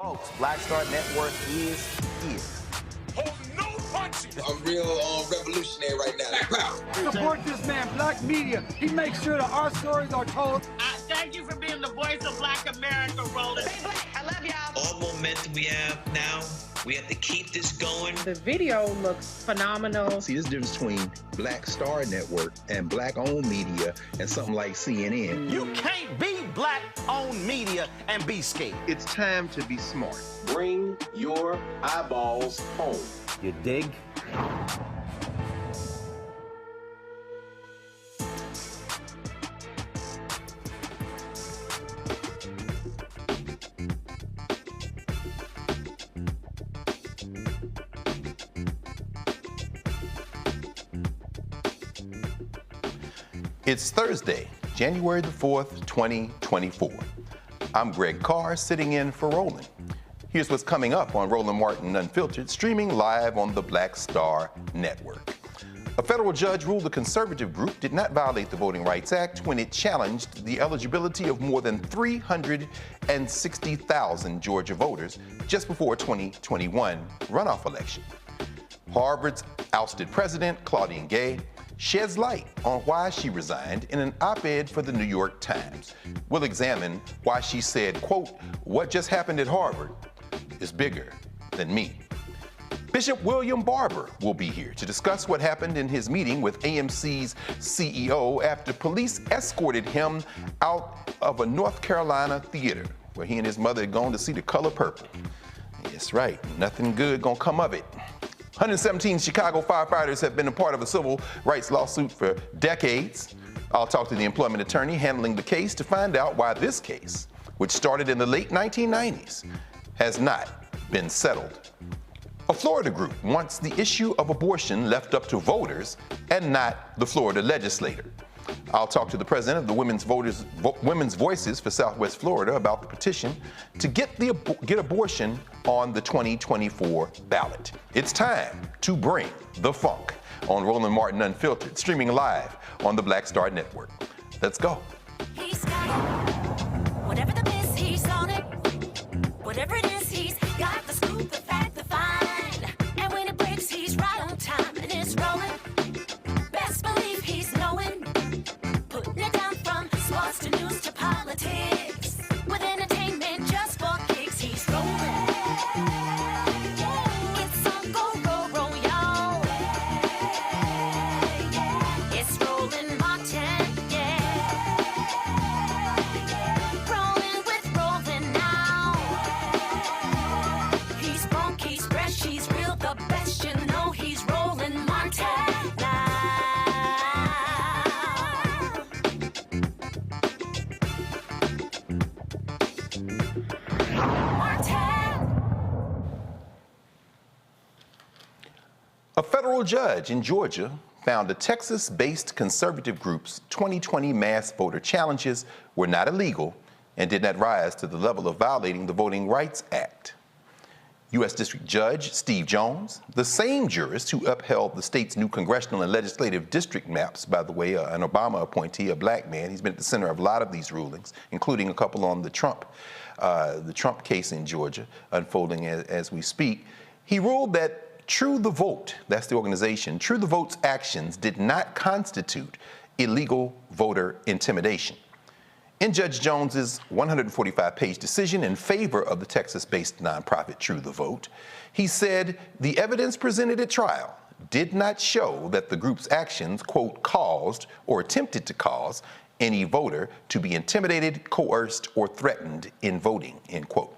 Folks, Black Star Network is is. Hold no punches! I'm real revolutionary right now. Support this man, Black Media. He makes sure that our stories are told. Thank you for being the voice of Black America, Roland. Stay black. I love y'all. All momentum we have now, we have to keep this going. The video looks phenomenal. See, this difference between Black Star Network and Black-owned media and something like CNN. You can't be Black-owned media and be scared. It's time to be smart. Bring your eyeballs home. You dig? It's Thursday, January the 4th, 2024. I'm Greg Carr, sitting in for Roland. Here's what's coming up on Roland Martin Unfiltered, streaming live on the Black Star Network. A federal judge ruled the conservative group did not violate the Voting Rights Act when it challenged the eligibility of more than 360,000 Georgia voters just before a 2021 runoff election. Harvard's ousted president, Claudine Gay, sheds light on why she resigned in an op-ed for the New York Times. We'll examine why she said, quote, "What just happened at Harvard is bigger than me." Bishop William Barber will be here to discuss what happened in his meeting with AMC's CEO after police escorted him out of a North Carolina theater where he and his mother had gone to see The Color Purple. That's right, nothing good gonna come of it. 117 Chicago firefighters have been a part of a civil rights lawsuit for decades. I'll talk to the employment attorney handling the case to find out why this case, which started in the late 1990s, has not been settled. A Florida group wants the issue of abortion left up to voters and not the Florida legislator. I'll talk to the president of the Women's Voices for Southwest Florida about the petition to get abortion on the 2024 ballot. It's time to bring the funk on Roland Martin Unfiltered, streaming live on the Black Star Network. Let's go. He's got it. Whatever the miss, he's on it. Whatever it is, he's got the scoop, the fact, the find. And when it breaks, he's right on time and it's rolling. Best believe he's knowing. Putting it down from sports to news to politics. With entertainment just for kicks, he's rolling. It's on go, roll, y'all. It's Roland Martin, yeah. Rolling with Roland now. He's funk, he's fresh, he's real, the best, you know he's Roland Martin now. A federal judge in Georgia found a Texas-based conservative group's 2020 mass voter challenges were not illegal and did not rise to the level of violating the Voting Rights Act. U.S. District Judge Steve Jones, the same jurist who upheld the state's new congressional and legislative district maps, by the way, an Obama appointee, a black man. He's been at the center of a lot of these rulings, including a couple on the Trump case in Georgia, unfolding as we speak. He ruled that True the Vote, that's the organization, True the Vote's actions did not constitute illegal voter intimidation. In Judge Jones's 145-page decision in favor of the Texas-based nonprofit True the Vote, he said the evidence presented at trial did not show that the group's actions, quote, caused or attempted to cause any voter to be intimidated, coerced, or threatened in voting, end quote.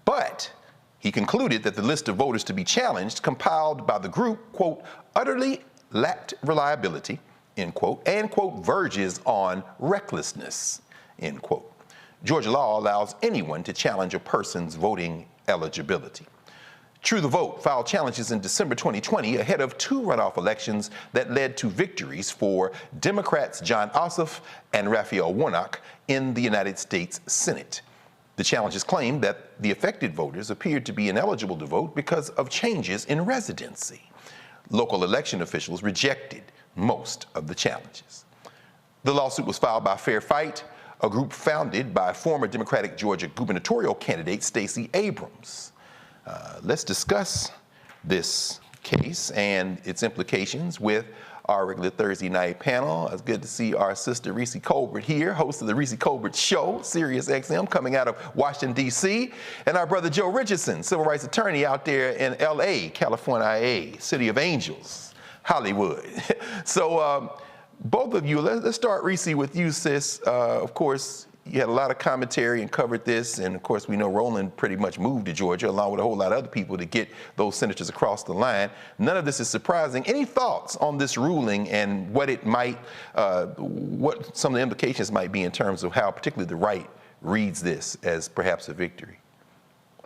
But he concluded that the list of voters to be challenged compiled by the group, quote, utterly lacked reliability, end quote, and, quote, verges on recklessness, end quote. Georgia law allows anyone to challenge a person's voting eligibility. True the Vote filed challenges in December 2020 ahead of two runoff elections that led to victories for Democrats Jon Ossoff and Raphael Warnock in the United States Senate. The challenges claimed that the affected voters appeared to be ineligible to vote because of changes in residency. Local election officials rejected most of the challenges. The lawsuit was filed by Fair Fight, a group founded by former Democratic Georgia gubernatorial candidate Stacey Abrams. Let's discuss this case and its implications with our regular Thursday night panel. It's good to see our sister Reese Colbert here, host of the Reese Colbert Show, Sirius XM, coming out of Washington, D.C., and our brother Joe Richardson, civil rights attorney out there in L.A., California, IA, City of Angels, Hollywood. So both of you, let's start, Reese, with you, sis. Of course, you had a lot of commentary and covered this, and of course we know Roland pretty much moved to Georgia along with a whole lot of other people to get those senators across the line. None of this is surprising. Any thoughts on this ruling and what it might, what some of the implications might be in terms of how particularly the right reads this as perhaps a victory?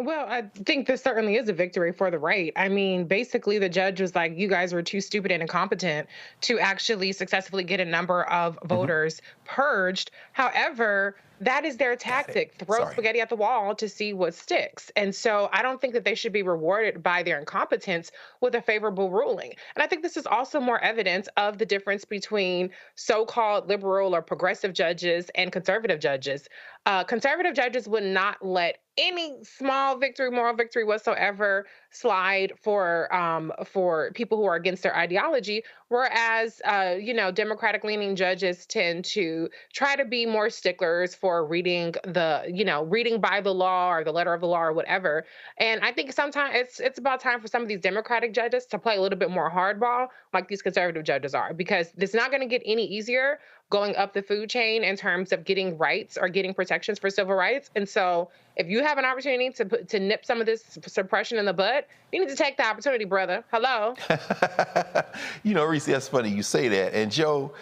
Well, I think this certainly is a victory for the right. I mean, basically, the judge was like, you guys were too stupid and incompetent to actually successfully get a number of voters purged. However, that is their tactic, throw spaghetti at the wall to see what sticks. And so I don't think that they should be rewarded by their incompetence with a favorable ruling. And I think this is also more evidence of the difference between so-called liberal or progressive judges and conservative judges. Conservative judges would not let any small victory, moral victory whatsoever slide for people who are against their ideology, whereas Democratic-leaning judges tend to try to be more sticklers for reading by the law or the letter of the law or whatever. And I think sometimes it's about time for some of these Democratic judges to play a little bit more hardball like these conservative judges are, because it's not going to get any easier going up the food chain in terms of getting rights or getting protections for civil rights. And so if you have an opportunity to nip some of this suppression in the bud, you need to take the opportunity, brother. Hello. Reese, that's funny you say that. And Joe,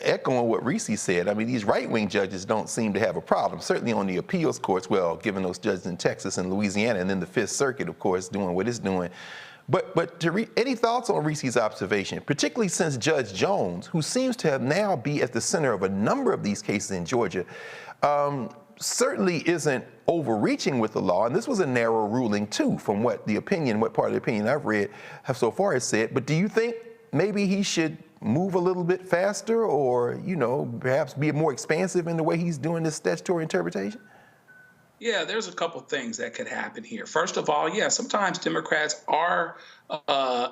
echoing what Reese said, I mean, these right-wing judges don't seem to have a problem, certainly on the appeals courts, well, given those judges in Texas and Louisiana, and then the Fifth Circuit, of course, doing what it's doing. But any thoughts on Reese's observation, particularly since Judge Jones, who seems to have now be at the center of a number of these cases in Georgia, certainly isn't overreaching with the law, and this was a narrow ruling too, from what part of the opinion I've read have so far has said. But do you think maybe he should move a little bit faster, or perhaps be more expansive in the way he's doing this statutory interpretation? Yeah, there's a couple things that could happen here. First of all, sometimes Democrats are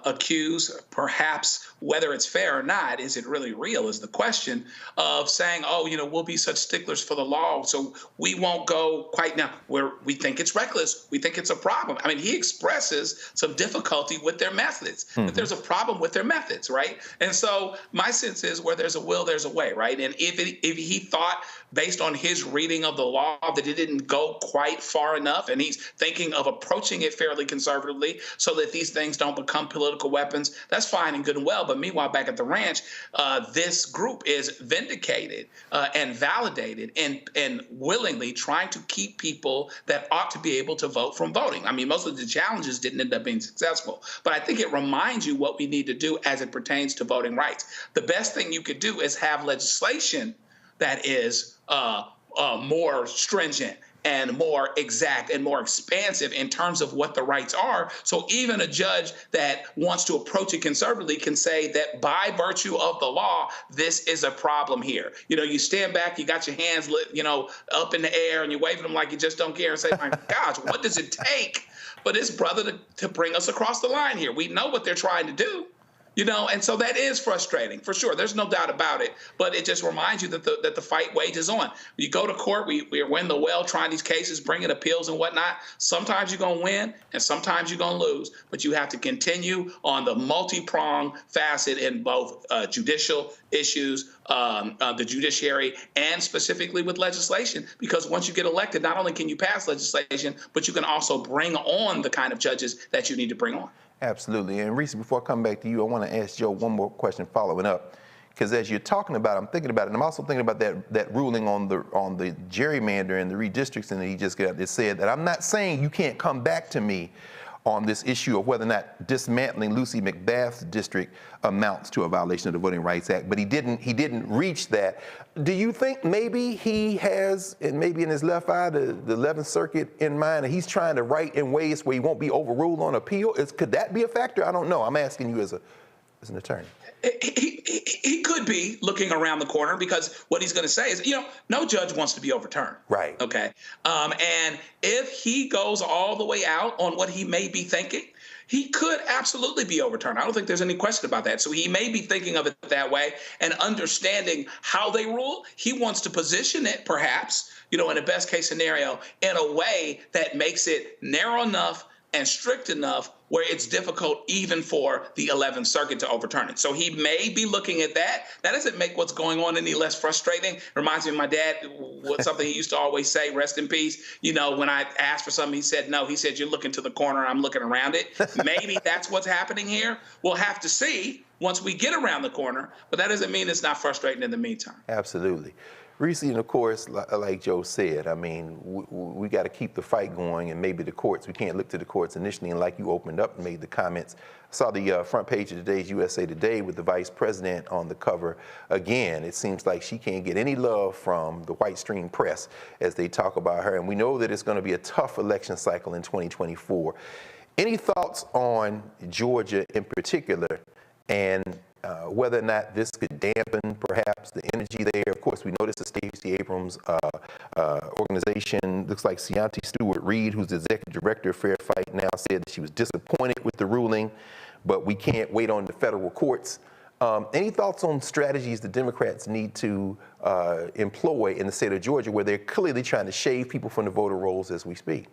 accused, perhaps whether it's fair or not, is it really real, is the question, of saying, we'll be such sticklers for the law, so we won't go quite now where we think it's reckless. We think it's a problem. I mean, he expresses some difficulty with their methods, that there's a problem with their methods, right? And so my sense is where there's a will, there's a way, right? And if he thought, based on his reading of the law, that it didn't go quite far enough, and he's thinking of approaching it fairly conservatively so that these things don't become political weapons, that's fine and good and well. But meanwhile, back at the ranch, this group is vindicated and validated and willingly trying to keep people that ought to be able to vote from voting. I mean, most of the challenges didn't end up being successful, but I think it reminds you what we need to do as it pertains to voting rights. The best thing you could do is have legislation that is more stringent and more exact and more expansive in terms of what the rights are. So even a judge that wants to approach it conservatively can say that by virtue of the law, this is a problem here. You stand back, you got your hands up in the air, and you're waving them like you just don't care, and say, my gosh, what does it take for this brother to bring us across the line here? We know what they're trying to do. And so that is frustrating, for sure. There's no doubt about it. But it just reminds you that the fight wages on. You go to court, we're in the well trying these cases, bringing appeals and whatnot. Sometimes you're going to win and sometimes you're going to lose. But you have to continue on the multi-pronged facet in both judicial issues, the judiciary, and specifically with legislation. Because once you get elected, not only can you pass legislation, but you can also bring on the kind of judges that you need to bring on. Absolutely. And Reese, before I come back to you, I want to ask Joe one more question following up. Because as you're talking about it, I'm thinking about it, and I'm also thinking about that ruling on the gerrymander and the redistricting that he just got. It said that I'm not saying you can't come back to me on this issue of whether or not dismantling Lucy McBath's district amounts to a violation of the Voting Rights Act, but he didn't reach that. Do you think maybe he has, and maybe in his left eye, the 11th Circuit in mind, and he's trying to write in ways where he won't be overruled on appeal? Could that be a factor? I don't know. I'm asking you as an attorney. He could be looking around the corner, because what he's going to say is, no judge wants to be overturned. Right. Okay. And if he goes all the way out on what he may be thinking, he could absolutely be overturned. I don't think there's any question about that. So he may be thinking of it that way and understanding how they rule. He wants to position it, perhaps, in a best case scenario, in a way that makes it narrow enough and strict enough where it's difficult even for the 11th Circuit to overturn it. So he may be looking at that. That doesn't make what's going on any less frustrating. Reminds me of my dad, something he used to always say, rest in peace. When I asked for something, he said, no. He said, you're looking to the corner, I'm looking around it. Maybe that's what's happening here. We'll have to see once we get around the corner, but that doesn't mean it's not frustrating in the meantime. Absolutely. Reese, and of course, like Joe said, I mean, we got to keep the fight going, and maybe the courts, we can't look to the courts initially, and like you opened up and made the comments, I saw the front page of today's USA Today with the vice president on the cover. Again, it seems like she can't get any love from the white stream press as they talk about her, and we know that it's going to be a tough election cycle in 2024. Any thoughts on Georgia in particular, and whether or not this could dampen perhaps the energy there? Of course, we noticed the Stacey Abrams organization, looks like Cianti Stewart-Reed, who's the executive director of Fair Fight, now said that she was disappointed with the ruling, but we can't wait on the federal courts. Any thoughts on strategies the Democrats need to employ in the state of Georgia, where they're clearly trying to shave people from the voter rolls as we speak?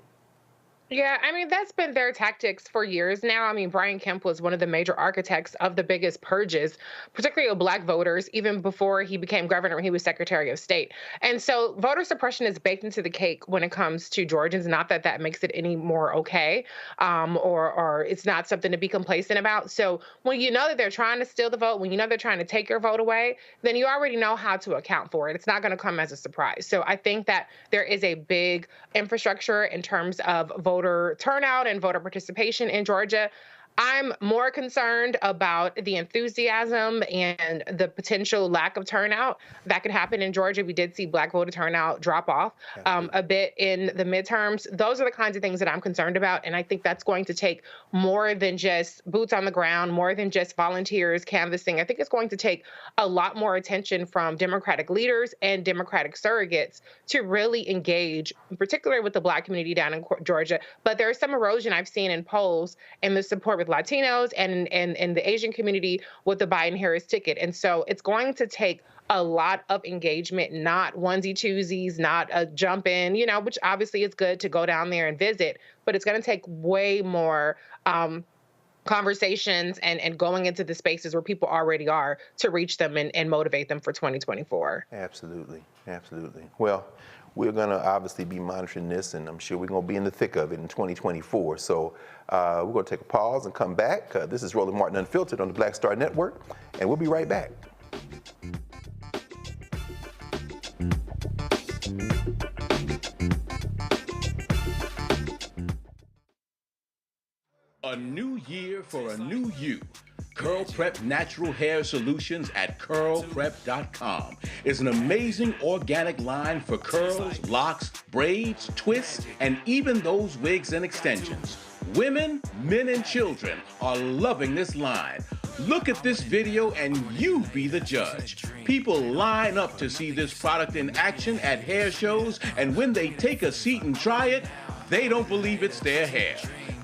Yeah, I mean, that's been their tactics for years now. I mean, Brian Kemp was one of the major architects of the biggest purges, particularly of Black voters, even before he became governor, he was Secretary of State. And so voter suppression is baked into the cake when it comes to Georgians. Not that that makes it any more okay, or it's not something to be complacent about. So when you know that they're trying to steal the vote, when you know they're trying to take your vote away, then you already know how to account for it. It's not going to come as a surprise. So I think that there is a big infrastructure in terms of voter turnout and voter participation in Georgia. I'm more concerned about the enthusiasm and the potential lack of turnout that could happen in Georgia. We did see Black voter turnout drop off a bit in the midterms. Those are the kinds of things that I'm concerned about. And I think that's going to take more than just boots on the ground, more than just volunteers canvassing. I think it's going to take a lot more attention from Democratic leaders and Democratic surrogates to really engage, particularly with the Black community down in Georgia. But there is some erosion I've seen in polls and the support with Latinos and the Asian community with the Biden-Harris ticket. And so it's going to take a lot of engagement, not onesie-twosies, not a jump in, which obviously is good to go down there and visit, but it's going to take way more conversations and going into the spaces where people already are to reach them and motivate them for 2024. Absolutely. Absolutely. Well, we're going to obviously be monitoring this, and I'm sure we're going to be in the thick of it in 2024. So we're going to take a pause and come back. This is Roland Martin Unfiltered on the Black Star Network, and we'll be right back. A new year for a new you. Curl Prep Natural Hair Solutions at curlprep.com is an amazing organic line for curls, locks, braids, twists, and even those wigs and extensions. Women, men, and children are loving this line. Look at this video and you be the judge. People line up to see this product in action at hair shows, and when they take a seat and try it, they don't believe it's their hair.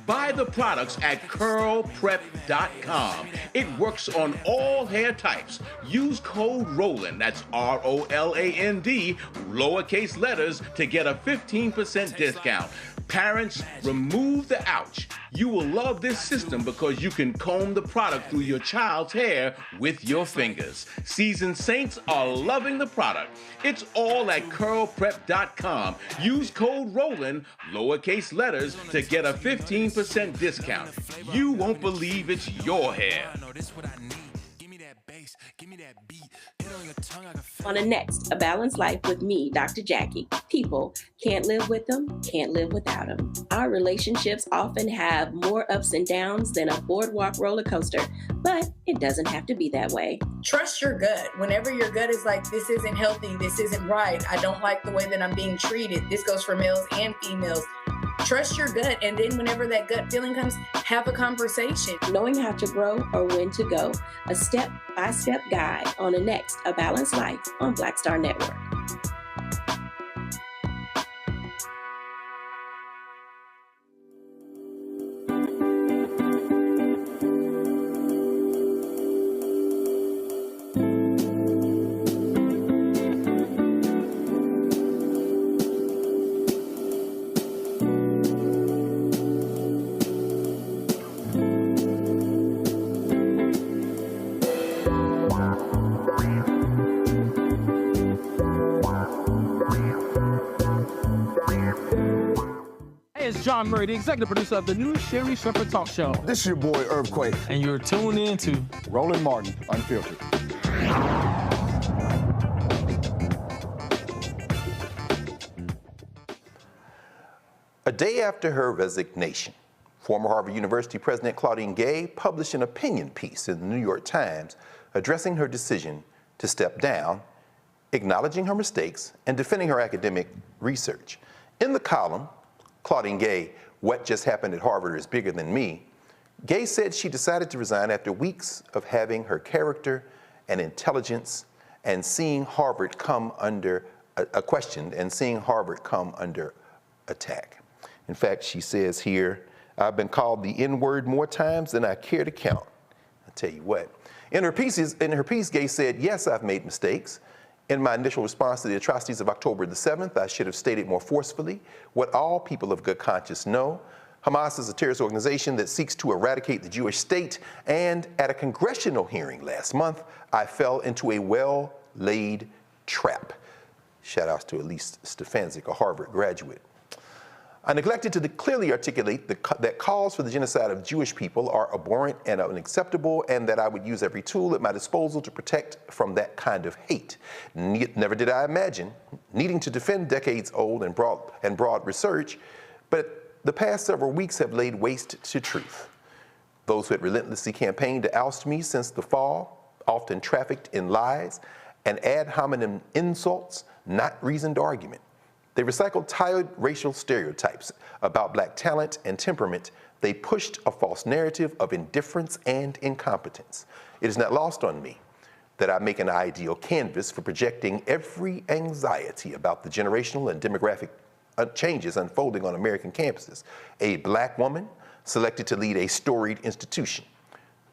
Buy the products at curlprep.com. It works on all hair types. Use code ROLAND, that's ROLAND, lowercase letters, to get a 15% discount. Parents, remove the ouch. You will love this system because you can comb the product through your child's hair with your fingers. Seasoned saints are loving the product. It's all at curlprep.com. Use code ROLAND, lowercase letters, to get a 15% discount. You won't believe it's your hair. On the next, A Balanced Life with me, Dr. Jackie. People can't live with them, can't live without them. Our relationships often have more ups and downs than a boardwalk roller coaster, but it doesn't have to be that way. Trust your gut. Whenever your gut is like, this isn't healthy, this isn't right, I don't like the way that I'm being treated. This goes for males and females. Trust your gut, and then whenever that gut feeling comes, have a conversation. Knowing how to grow or when to go. A step-by-step guide on the next A Balanced Life on Black Star Network. Sean Murray, the executive producer of the new Sherry Shepherd Talk Show. This is your boy, Earthquake. And you're tuned in to Roland Martin, Unfiltered. A day after her resignation, former Harvard University President Claudine Gay published an opinion piece in the New York Times addressing her decision to step down, acknowledging her mistakes, and defending her academic research. In the column, Claudine Gay, What Just Happened at Harvard is Bigger Than Me, Gay said she decided to resign after weeks of having her character and intelligence and seeing Harvard come under questioned and seeing Harvard come under attack. In fact, she says here, I've been called the N-word more times than I care to count. I'll tell you what. In her piece, Gay said, yes, I've made mistakes. In my initial response to the atrocities of October the 7th, I should have stated more forcefully what all people of good conscience know. Hamas is a terrorist organization that seeks to eradicate the Jewish state, and at a congressional hearing last month, I fell into a well-laid trap. Shout outs to Elise Stefanczyk, a Harvard graduate. I neglected to clearly articulate that calls for the genocide of Jewish people are abhorrent and unacceptable, and that I would use every tool at my disposal to protect from that kind of hate. Never did I imagine needing to defend decades-old and broad research, but the past several weeks have laid waste to truth. Those who had relentlessly campaigned to oust me since the fall, often trafficked in lies and ad hominem insults, not reasoned argument. They recycled tired racial stereotypes about black talent and temperament. They pushed a false narrative of indifference and incompetence. It is not lost on me that I make an ideal canvas for projecting every anxiety about the generational and demographic changes unfolding on American campuses. A black woman selected to lead a storied institution.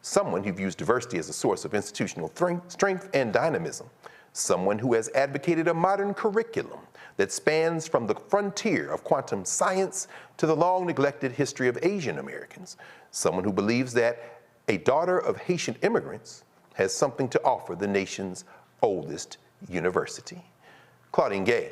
Someone who views diversity as a source of institutional strength and dynamism. Someone who has advocated a modern curriculum that spans from the frontier of quantum science to the long-neglected history of Asian Americans. Someone who believes that a daughter of Haitian immigrants has something to offer the nation's oldest university. Claudine Gay,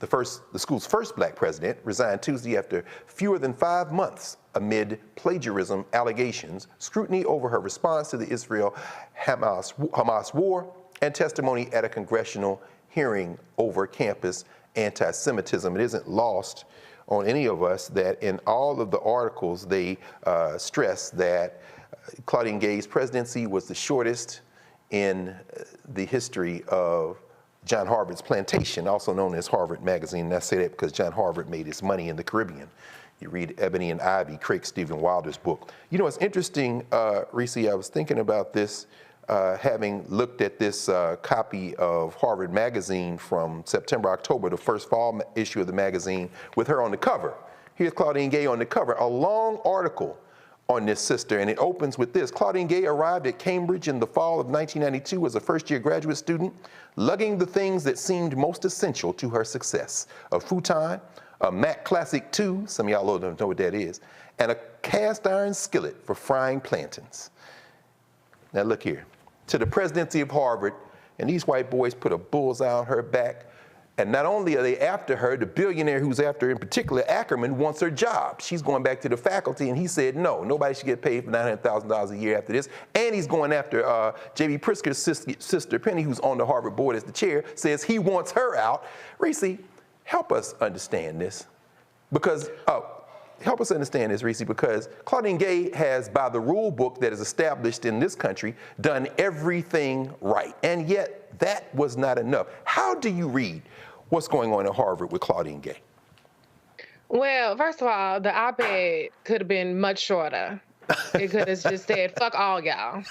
the school's first black president, resigned Tuesday after fewer than 5 months amid plagiarism allegations, scrutiny over her response to the Israel-Hamas war, and testimony at a congressional hearing over campus anti-Semitism. It isn't lost on any of us that in all of the articles they stress that Claudine Gay's presidency was the shortest in the history of John Harvard's plantation, also known as Harvard Magazine. And I say that because John Harvard made his money in the Caribbean. You read Ebony and Ivy, Craig Stephen Wilder's book. You know, it's interesting, Reese, I was thinking about this, having looked at this copy of Harvard Magazine from September, October, the first fall issue of the magazine, with her on the cover. Here's Claudine Gay on the cover, a long article on this sister, and it opens with this. Claudine Gay arrived at Cambridge in the fall of 1992 as a first-year graduate student, lugging the things that seemed most essential to her success: a futon, a Mac Classic II, some of y'all don't know what that is, and a cast iron skillet for frying plantains. Now look here, to the presidency of Harvard, and these white boys put a bullseye on her back, and not only are they after her, the billionaire who's after her in particular, Ackerman, wants her job. She's going back to the faculty, and he said, no, nobody should get paid for $900,000 a year after this. And he's going after J.B. Pritzker's sister, Penny, who's on the Harvard board as the chair, says he wants her out. Reese, help us understand this. Because, help us understand this, Reese, because Claudine Gay has, by the rule book that is established in this country, done everything right. And yet, that was not enough. How do you read what's going on at Harvard with Claudine Gay? Well, first of all, the op-ed could have been much shorter. It could have just said, fuck all y'all.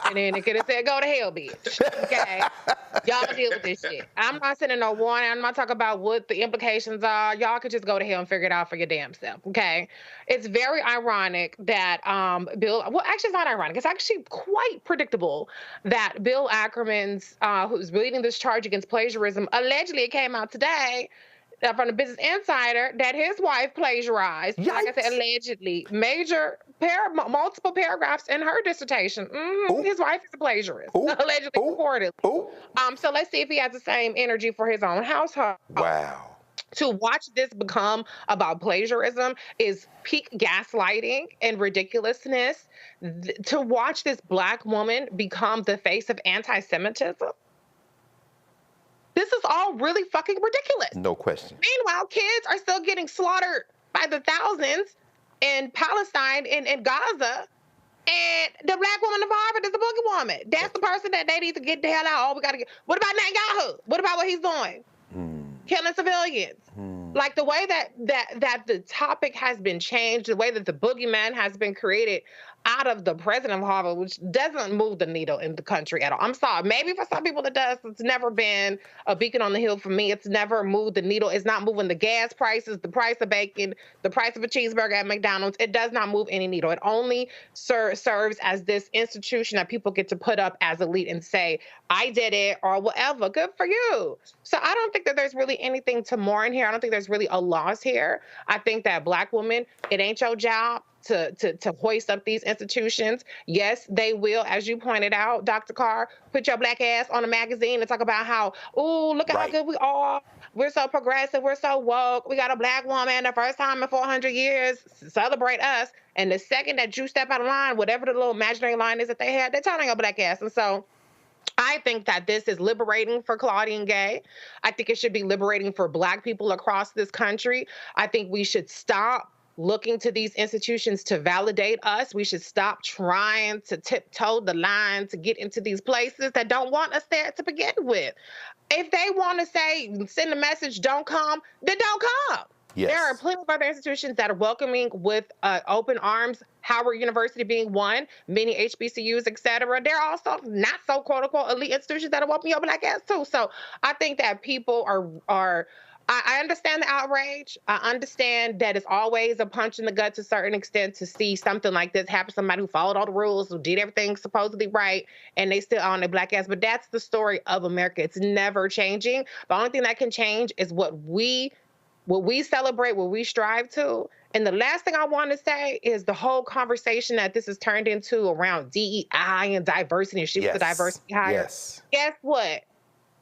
And then it could have said, go to hell, bitch. Okay? Y'all deal with this shit. I'm not sending no warning. I'm not talking about what the implications are. Y'all could just go to hell and figure it out for your damn self. Okay? It's very ironic that Bill, well, actually, it's not ironic. It's actually quite predictable that Bill Ackerman's, who's leading this charge against plagiarism, allegedly it came out today from the Business Insider that his wife plagiarized. Yikes. Like I said, allegedly, multiple paragraphs in her dissertation. His wife is a plagiarist, allegedly, reportedly. So let's see if he has the same energy for his own household. Wow. To watch this become about plagiarism is peak gaslighting and ridiculousness. To watch this Black woman become the face of anti-Semitism, this is all really fucking ridiculous. No question. Meanwhile, kids are still getting slaughtered by the thousands in Palestine and Gaza. And the Black woman of Harvard is the boogie woman. That's the person that they need to get the hell out. Oh, we gotta get. What about Netanyahu? What about what he's doing? Killing civilians. Like the way that the topic has been changed, the way that the boogeyman has been created out of the president of Harvard, which doesn't move the needle in the country at all. I'm sorry. Maybe for some people it does. It's never been a beacon on the hill for me. It's never moved the needle. It's not moving the gas prices, the price of bacon, the price of a cheeseburger at McDonald's. It does not move any needle. It only serves as this institution that people get to put up as elite and say, I did it or whatever. Good for you. So I don't think that there's really anything to mourn here. I don't think there's really a loss here. I think that Black women, it ain't your job to hoist up these institutions. Yes, they will, as you pointed out, Dr. Carr, put your Black ass on a magazine and talk about how, ooh, look at how good we are. We're so progressive. We're so woke. We got a Black woman the first time in 400 years. Celebrate us. And the second that you step out of line, whatever the little imaginary line is that they had, they're telling your Black ass. And so I think that this is liberating for Claudine Gay. I think it should be liberating for Black people across this country. I think we should stop looking to these institutions to validate us. We should stop trying to tiptoe the line to get into these places that don't want us there to begin with. If they want to say, send a message, don't come, then don't come. Yes. There are plenty of other institutions that are welcoming with open arms, Howard University being one, many HBCUs, et cetera. There are also not so quote unquote elite institutions that are welcoming your Black ass too. So I think that people are I understand the outrage. I understand that it's always a punch in the gut to a certain extent to see something like this happen, somebody who followed all the rules, who did everything supposedly right, and they still own their Black ass. But that's the story of America. It's never changing. The only thing that can change is what we celebrate, what we strive to. And the last thing I want to say is the whole conversation that this has turned into around DEI and diversity and shifts to diversity hire. Yes. Guess what?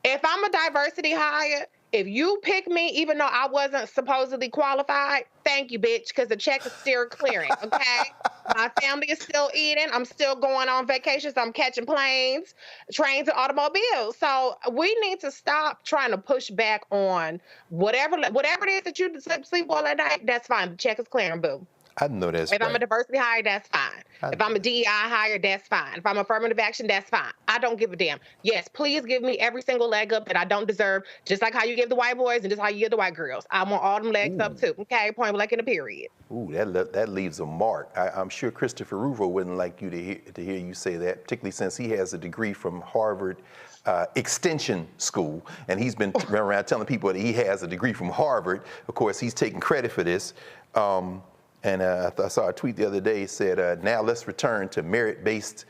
If I'm a diversity hire, if you pick me, even though I wasn't supposedly qualified, thank you, bitch, because the check is still clearing, okay? My family is still eating. I'm still going on vacations. I'm catching planes, trains, and automobiles. So we need to stop trying to push back on whatever it is that you sleep well at night, that's fine. The check is clearing, boo. I know that's If I'm a diversity hire, that's fine. If I'm a DEI hire, that's fine. If I'm affirmative action, that's fine. I don't give a damn. Yes, please give me every single leg up that I don't deserve, just like how you give the white boys and just how you give the white girls. I want all them legs up too, okay? Point blank in the period. Ooh, that leaves a mark. I'm sure Christopher Ruvo wouldn't like you to hear you say that, particularly since he has a degree from Harvard Extension School, and he's been around telling people that he has a degree from Harvard. Of course, he's taking credit for this. And I saw a tweet the other day said, now let's return to merit-based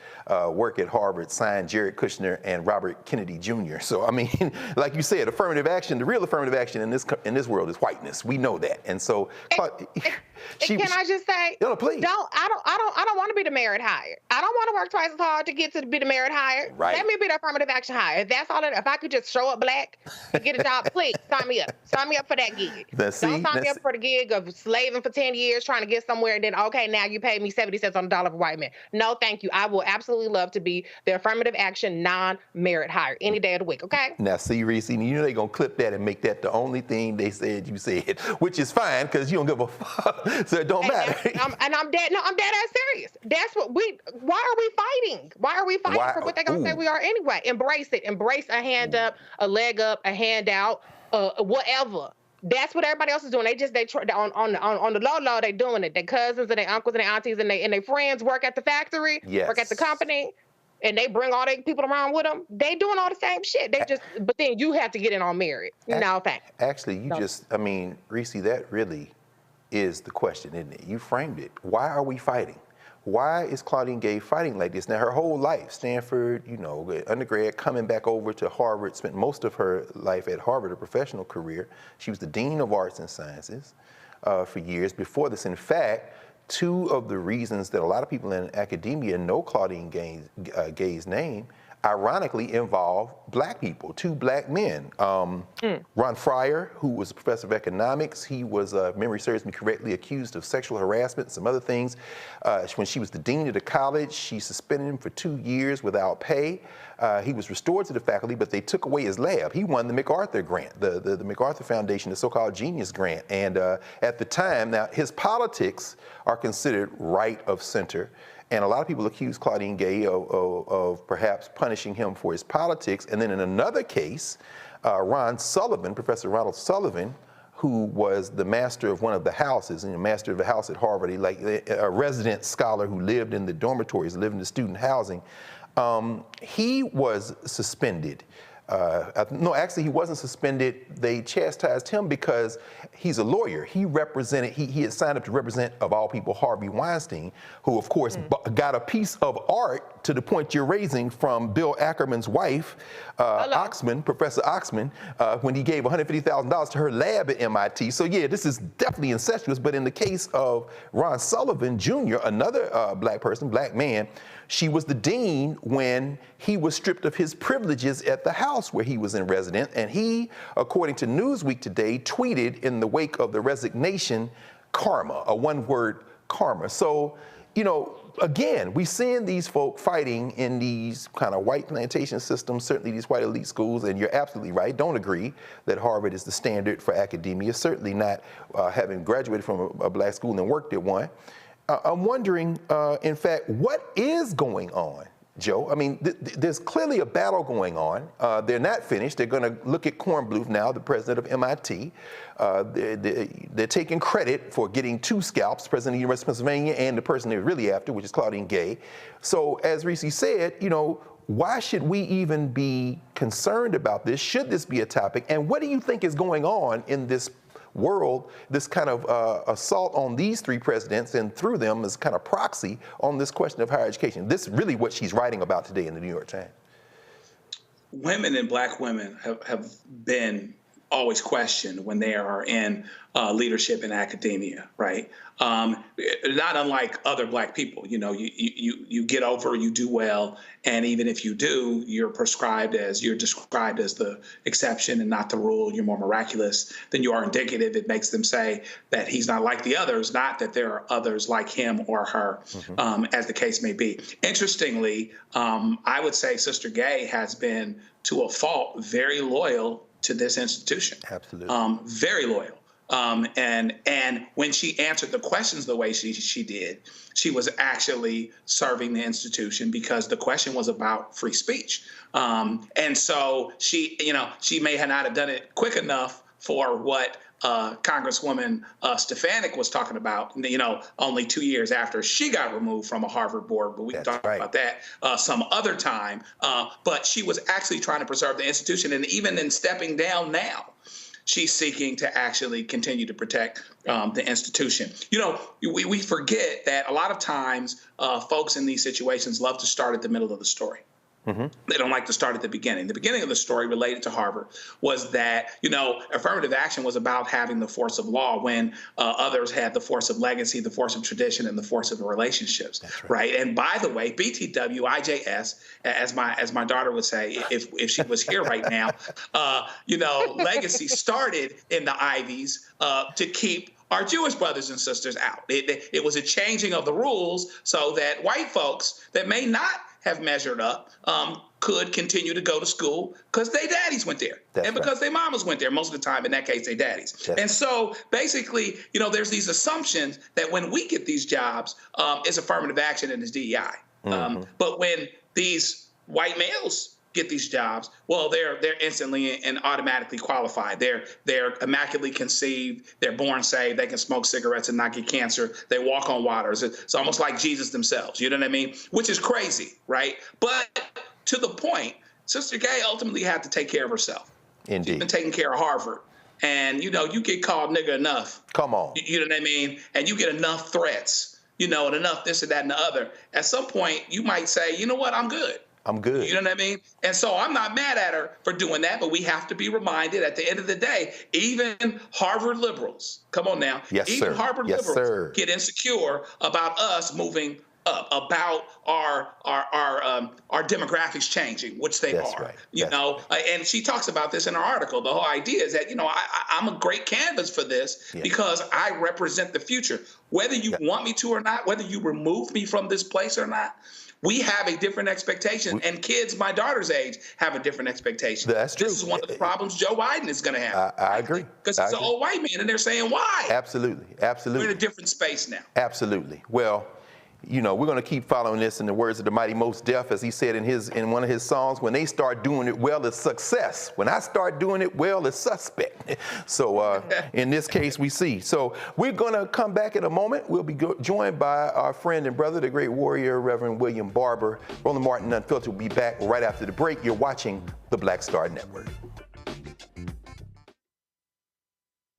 work at Harvard, signed Jared Kushner and Robert Kennedy Jr. So, I mean, like you said, affirmative action, the real affirmative action in this world is whiteness. We know that. And so, can I just say, no, please. I don't want to be the merit hire. I don't want to work twice as hard to get to be the merit hire. Right. Let me be the affirmative action hire. If that's all that, if I could just show up Black, get a job, please sign me up. Sign me up for that gig. Don't sign me up for the gig of slaving for 10 years trying to get somewhere and then, okay, now you pay me 70 cents on the dollar for white men. No, thank you. I will absolutely love to be the affirmative action non-merit hire any day of the week, okay? Now, see, Reese, you know they're going to clip that and make that the only thing they said you said, which is fine because you don't give a fuck, so it don't matter. I'm dead ass serious. That's what why are we fighting? Why are we fighting for what they're going to say we are anyway? Embrace it. Embrace a hand up, a leg up, a hand out, whatever. That's what everybody else is doing. They on the low, they doing it. Their cousins and their uncles and their aunties and their friends work at the factory, work at the company, and they bring all their people around with them. They doing all the same shit. But then you have to get in on merit. No, thanks. Actually, Reese, that really is the question, isn't it? You framed it. Why are we fighting? Why is Claudine Gay fighting like this? Now, her whole life, Stanford, undergrad, coming back over to Harvard, spent most of her life at Harvard, a professional career. She was the Dean of Arts and Sciences for years before this. In fact, two of the reasons that a lot of people in academia know Claudine Gay's name ironically involved black people, 2 black men. Ron Fryer, who was a professor of economics, he was, if memory serves me correctly, accused of sexual harassment and some other things. When she was the dean of the college, she suspended him for 2 years without pay. He was restored to the faculty, but they took away his lab. He won the MacArthur grant, the MacArthur Foundation, the so-called Genius Grant. And at the time, now his politics are considered right of center. And a lot of people accuse Claudine Gay of perhaps punishing him for his politics. And then in another case, Ron Sullivan, Professor Ronald Sullivan, who was the master of one of the houses, master of a house at Harvard, a resident scholar who lived in the dormitories, lived in the student housing, he was suspended. No, actually, he wasn't suspended. They chastised him because he's a lawyer. He had signed up to represent, of all people, Harvey Weinstein, who, of course, got a piece of art to the point you're raising from Bill Ackerman's wife, Oxman, Professor Oxman, when he gave $150,000 to her lab at MIT. So, yeah, this is definitely incestuous. But in the case of Ron Sullivan, Jr., another black man, she was the dean when he was stripped of his privileges at the house where he was in residence. And he, according to Newsweek today, tweeted in the wake of the resignation, karma, a one-word karma. So, again, we're seeing these folk fighting in these kind of white plantation systems, certainly these white elite schools, and you're absolutely right. Don't agree that Harvard is the standard for academia, certainly not having graduated from a black school and worked at one. I'm wondering, in fact, what is going on, Joe? I mean, there's clearly a battle going on. They're not finished. They're going to look at Kornbluth now, the president of MIT. They're taking credit for getting 2 scalps, president of the University of Pennsylvania and the person they're really after, which is Claudine Gay. So as Reese said, why should we even be concerned about this? Should this be a topic? And what do you think is going on in this world, this kind of assault on these 3 presidents and through them as kind of proxy on this question of higher education? This is really what she's writing about today in the New York Times. Women and black women have been always questioned when they are in leadership in academia, right? Not unlike other black people, you get over, you do well, and even if you do, you're described as the exception and not the rule. You're more miraculous than you are indicative. It makes them say that he's not like the others, not that there are others like him or her, as the case may be. Interestingly, I would say Sister Gay has been, to a fault, very loyal to this institution. Absolutely. Very loyal. And when she answered the questions the way she did, she was actually serving the institution because the question was about free speech. And so she may not have done it quick enough for what Congresswoman Stefanik was talking about, only 2 years after she got removed from a Harvard board, but we can talk about that some other time. But she was actually trying to preserve the institution, and even in stepping down now, she's seeking to actually continue to protect the institution. We forget that a lot of times folks in these situations love to start at the middle of the story. They don't like to start at the beginning. The beginning of the story related to Harvard was that, affirmative action was about having the force of law when others had the force of legacy, the force of tradition, and the force of relationships, right? And by the way, BTW, IJS, as my daughter would say, if she was here right now, legacy started in the Ivies to keep our Jewish brothers and sisters out. It was a changing of the rules so that white folks that may not have measured up could continue to go to school because their daddies went there because their mamas went there. Most of the time, in that case, their daddies. And so basically, there's these assumptions that when we get these jobs, it's affirmative action and it's DEI. But when these white males get these jobs, well, they're instantly and automatically qualified. They're immaculately conceived. They're born saved. They can smoke cigarettes and not get cancer. They walk on waters. It's almost like Jesus themselves. You know what I mean? Which is crazy, right? But to the point, Sister Gay ultimately had to take care of herself. Indeed. She's been taking care of Harvard. And, you get called nigger enough. Come on. You know what I mean? And you get enough threats, and enough this and that and the other. At some point, you might say, you know what, I'm good. I'm good. You know what I mean? And so I'm not mad at her for doing that, but we have to be reminded at the end of the day, even Harvard liberals, come on now, Harvard liberals get insecure about us moving about our demographics changing, which they That's are. right. You know, and she talks about this in her article. The whole idea is that, you know, I'm a great canvas for this because I represent the future. Whether you want me to or not, whether you remove me from this place or not, we have a different expectation, and kids my daughter's age have a different expectation. That's true. This is one of the problems Joe Biden is going to have. I agree. Because he's an old white man, and they're saying, why? Absolutely. We're in a different space now. Absolutely. Well, you know, we're going to keep following this in the words of the mighty Mos Def, as he said in one of his songs, when they start doing it well, it's success. When I start doing it well, it's suspect. So in this case, we see. So we're going to come back in a moment. We'll be joined by our friend and brother, the great warrior, Reverend William Barber. Roland Martin Unfiltered will be back right after the break. You're watching the Black Star Network.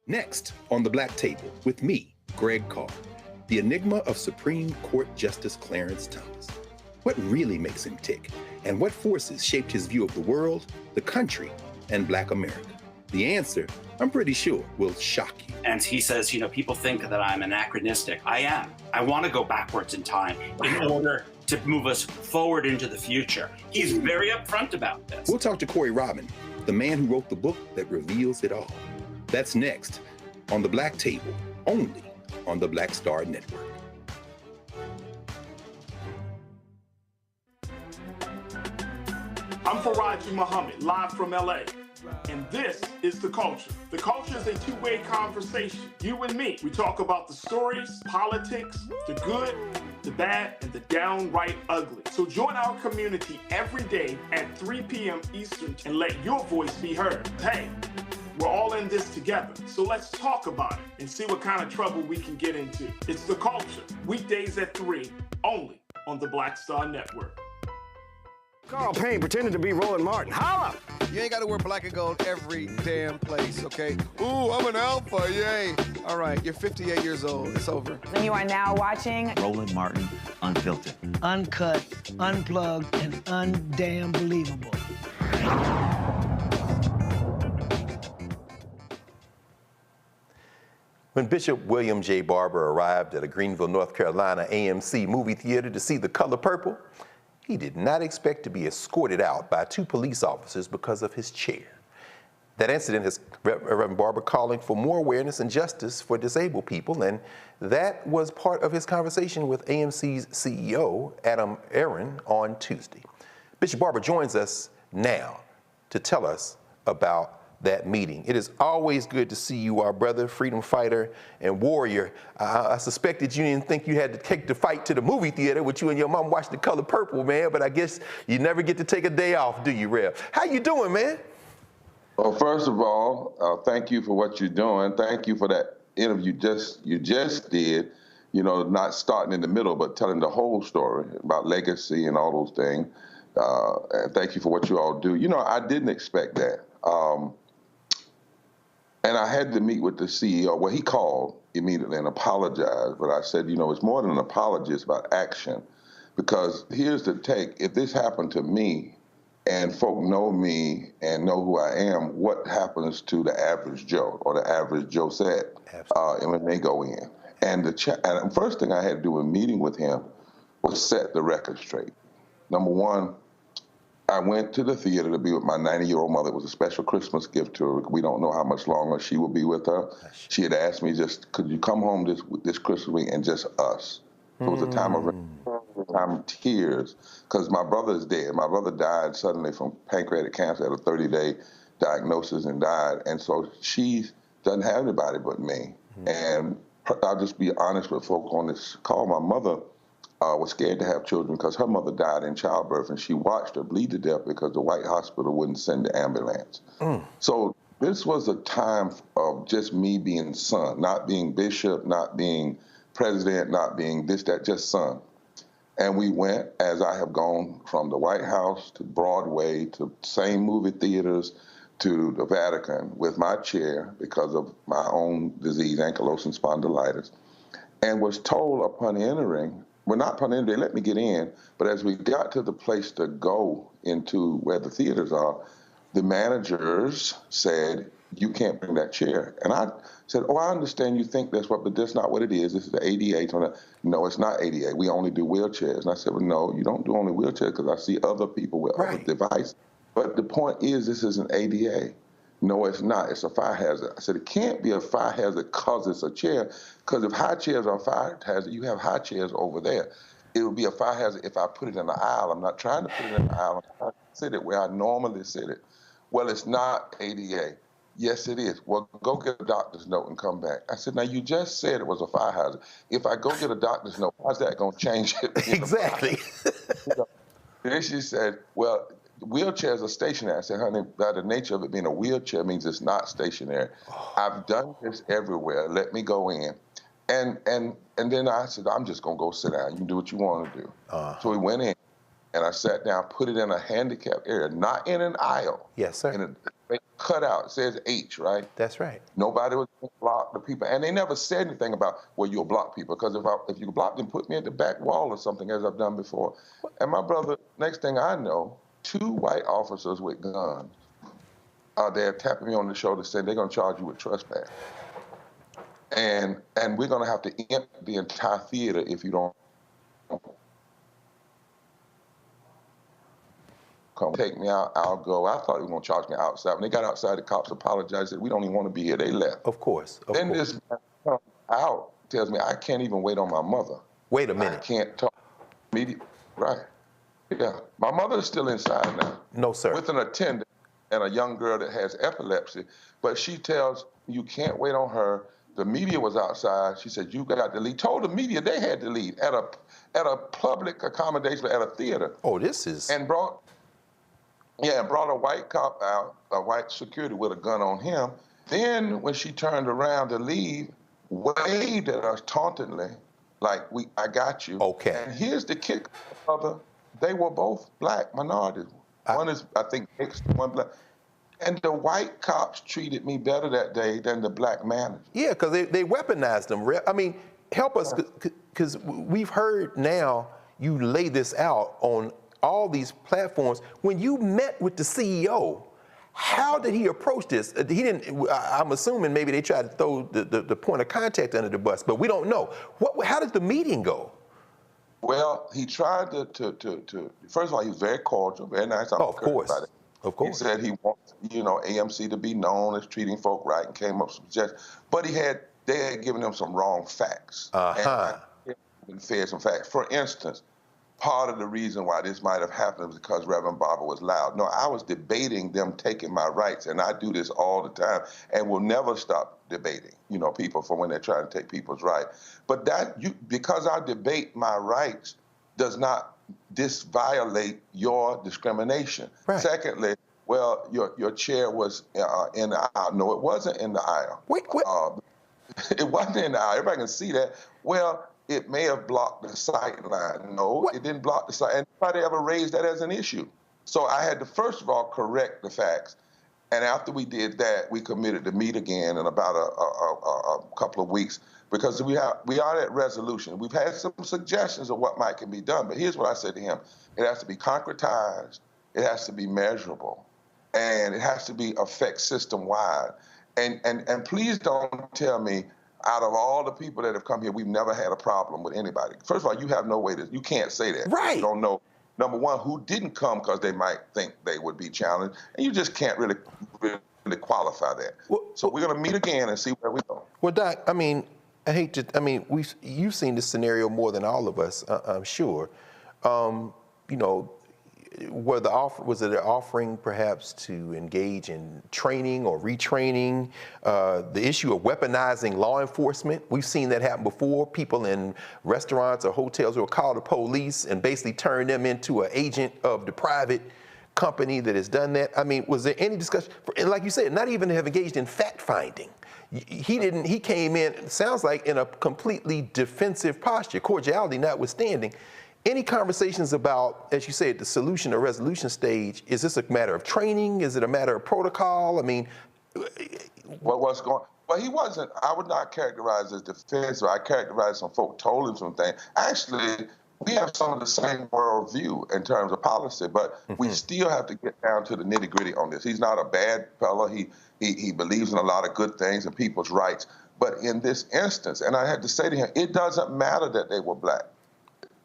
Next on the Black Table with me, Greg Carr. The enigma of Supreme Court Justice Clarence Thomas. What really makes him tick? And what forces shaped his view of the world, the country, and Black America? The answer, I'm pretty sure, will shock you. And he says, you know, people think that I'm anachronistic. I am. I want to go backwards in time in order to move us forward into the future. He's very upfront about this. We'll talk to Corey Robin, the man who wrote the book that reveals it all. That's next on the Black Table, only on the Black Star Network. I'm Faraji Muhammad, live from LA. And this is The Culture. The Culture is a two-way conversation. You and me. We talk about the stories, politics, the good, the bad, and the downright ugly. So join our community every day at 3 p.m. Eastern and let your voice be heard. Hey, we're all in this together, so let's talk about it and see what kind of trouble we can get into. It's The Culture, weekdays at 3, only on the Black Star Network. Carl Payne pretending to be Roland Martin. Holla! You ain't got to wear black and gold every damn place, okay? Ooh, I'm an alpha, yay! All right, you're 58 years old. It's over. And you are now watching Roland Martin Unfiltered. Uncut, unplugged, and undamn believable. When Bishop William J. Barber arrived at a Greenville, North Carolina AMC movie theater to see The Color Purple, he did not expect to be escorted out by 2 police officers because of his chair. That incident has Reverend Barber calling for more awareness and justice for disabled people, and that was part of his conversation with AMC's CEO, Adam Aaron, on Tuesday. Bishop Barber joins us now to tell us about that meeting. It is always good to see you, our brother, freedom fighter and warrior. I suspected you didn't think you had to take the fight to the movie theater with you and your mom watch The Color Purple, man, but I guess you never get to take a day off, do you, Rev? How you doing, man? Well, first of all, thank you for what you're doing. Thank you for that interview you just did, you know, not starting in the middle, but telling the whole story about legacy and all those things. And thank you for what you all do. You know, I didn't expect that. And I had to meet with the CEO. Well, he called immediately and apologized, but I said, you know, it's more than an apology, it's about action. Because here's the take, if this happened to me and folk know me and know who I am, what happens to the average Joe or the average Josette when they go in? And the first thing I had to do in meeting with him was set the record straight. Number one, I went to the theater to be with my 90-year-old mother. It was a special Christmas gift to her. We don't know how much longer she will be with her. She had asked me could you come home this Christmas week and just us? It was a time of tears because my brother is dead. My brother died suddenly from pancreatic cancer, had a 30-day diagnosis and died. And so she doesn't have anybody but me. And I'll just be honest with folk on this call. My mother was scared to have children because her mother died in childbirth, and she watched her bleed to death because the white hospital wouldn't send the ambulance. So this was a time of just me being son, not being bishop, not being president, not being this, that, just son. And we went, as I have gone from the White House to Broadway to same movie theaters to the Vatican with my chair because of my own disease, ankylosing spondylitis, and was told upon entering, well, not upon entering, they let me get in, but as we got to the place to go into where the theaters are, the managers said, you can't bring that chair. And I said, oh, I understand you think that's what, but that's not what it is. This is the ADA. No, it's not ADA. We only do wheelchairs. And I said, well, no, you don't do only wheelchairs because I see other people with other devices. But the point is, this is an ADA. No, it's not. It's a fire hazard. I said, it can't be a fire hazard because it's a chair, because if high chairs are a fire hazard, you have high chairs over there. It would be a fire hazard if I put it in the aisle. I'm not trying to put it in the aisle. I'm trying to sit it where I normally sit it. Well, it's not ADA. Yes, it is. Well, go get a doctor's note and come back. I said, now, you just said it was a fire hazard. If I go get a doctor's note, how's that going to change it? Exactly. Then she said, well, wheelchairs are stationary. I said, honey, by the nature of it being a wheelchair means it's not stationary. I've done this everywhere. Let me go in. And then I said, I'm just going to go sit down. You can do what you want to do. So we went in, and I sat down, put it in a handicapped area, not in an aisle. Yes, sir. In a cutout. It says H, right? That's right. Nobody was going to block the people. And they never said anything about, well, you'll block people. Because if you block them, put me at the back wall or something, as I've done before. And my brother, next thing I know, 2 white officers with guns are there tapping me on the shoulder saying they're going to charge you with trespass. And we're going to have to empty the entire theater if you don't come take me out. I'll go. I thought they were going to charge me outside. When they got outside, the cops apologized, said, we don't even want to be here. They left. Of course. Then this man comes out, tells me I can't even wait on my mother. Wait a minute. I can't talk. Right. Yeah. My mother is still inside now. No, sir. With an attendant and a young girl that has epilepsy. But she tells you can't wait on her. The media was outside. She said, you got to leave. Told the media they had to leave at a public accommodation at a theater. Oh, this is... And brought a white cop out, a white security with a gun on him. Then when she turned around to leave, waved at us tauntingly, like, I got you. Okay. And here's the kick, brother. They were both black minorities. One is, I think, mixed, one black. And the white cops treated me better that day than the black manager. Yeah, because they weaponized them. I mean, help us, because we've heard now you lay this out on all these platforms. When you met with the CEO, how did he approach this? He didn't. I'm assuming maybe they tried to throw the point of contact under the bus, but we don't know. How did the meeting go? Well, he tried to first of all, he was very cordial, very nice. I'm of course. About it. Of course. He said he wants, AMC to be known as treating folk right, and came up with some suggestions. But they had given him some wrong facts. And fed some facts. For instance, part of the reason why this might have happened was because Reverend Barber was loud. No, I was debating them taking my rights, and I do this all the time, and will never stop debating, people for when they're trying to take people's rights. But because I debate my rights does not violate your discrimination. Right. Secondly, well, your chair was in the aisle. No, it wasn't in the aisle. Wait. It wasn't in the aisle. Everybody can see that. Well, it may have blocked the sight line. No, it didn't block the sight. And nobody ever raised that as an issue. So I had to, first of all, correct the facts. And after we did that, we committed to meet again in about a couple of weeks, because we are at resolution. We've had some suggestions of what can be done, but here's what I said to him. It has to be concretized, it has to be measurable, and it has to be affect system-wide. And please don't tell me, out of all the people that have come here, we've never had a problem with anybody. First of all, you have no way you can't say that. Right. You don't know, number one, who didn't come because they might think they would be challenged, and you just can't really qualify that. So we're going to meet again and see where we go. Well, Doc, you've seen this scenario more than all of us, I'm sure. Was it an offering perhaps to engage in training or retraining? The issue of weaponizing law enforcement, we've seen that happen before. People in restaurants or hotels will call the police and basically turn them into an agent of the private company that has done that. I mean, was there any discussion? And like you said, not even have engaged in fact finding. He came in, it sounds like, in a completely defensive posture, cordiality notwithstanding. Any conversations about, as you said, the solution or resolution stage? Is this a matter of training? Is it a matter of protocol? I mean, what's going? Well, he wasn't. I would not characterize as defensive. I characterized some folk told him some things. Actually, we have some of the same worldview in terms of policy, but we still have to get down to the nitty-gritty on this. He's not a bad fellow. He believes in a lot of good things and people's rights. But in this instance, and I had to say to him, it doesn't matter that they were black.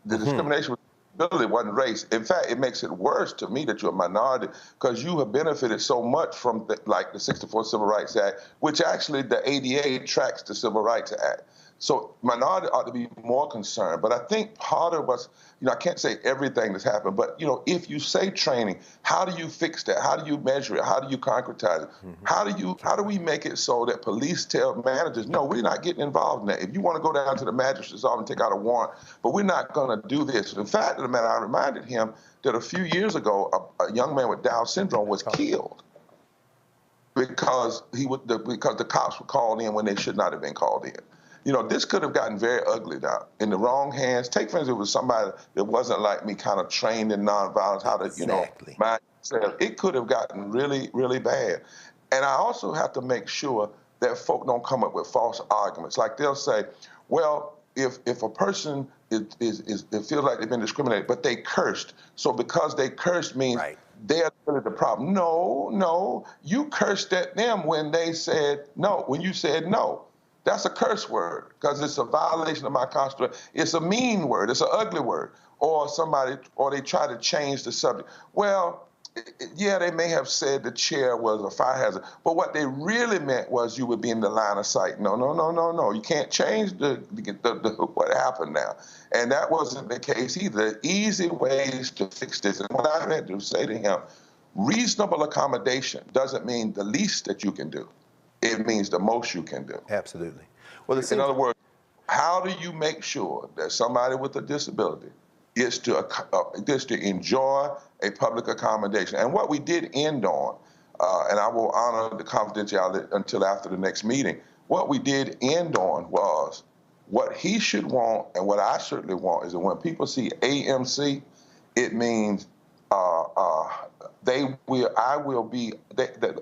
The discrimination wasn't race. In fact, it makes it worse to me that you're a minority because you have benefited so much from like the 64 Civil Rights Act, which actually the ADA tracks the Civil Rights Act. So minority ought to be more concerned. But I think part of what's, I can't say everything that's happened, but, if you say training, how do you fix that? How do you measure it? How do you concretize it? How do we make it so that police tell managers, no, we're not getting involved in that. If you want to go down to the magistrate's office and take out a warrant, but we're not going to do this. In fact of the matter, I reminded him that a few years ago, a young man with Down syndrome was killed because the cops were called in when they should not have been called in. This could have gotten very ugly now in the wrong hands. Take, for instance, it was somebody that wasn't like me, kind of trained in nonviolence, how to, it could have gotten really, really bad. And I also have to make sure that folk don't come up with false arguments. Like they'll say, well, if a person it feels like they've been discriminated, but they cursed, so because they cursed means they're really the problem. No, you cursed at them when they said no, when you said no. That's a curse word because it's a violation of my constitution. It's a mean word. It's an ugly word. Or they try to change the subject. Well, yeah, they may have said the chair was a fire hazard, but what they really meant was you would be in the line of sight. No. You can't change the what happened now. And that wasn't the case either. Easy ways to fix this. And what I had to say to him, reasonable accommodation doesn't mean the least that you can do. It means the most you can do. Absolutely. Well, in other words, how do you make sure that somebody with a disability gets to enjoy a public accommodation? And what we did end on, and I will honor the confidentiality until after the next meeting, what we did end on was what he should want and what I certainly want is that when people see AMC, it means the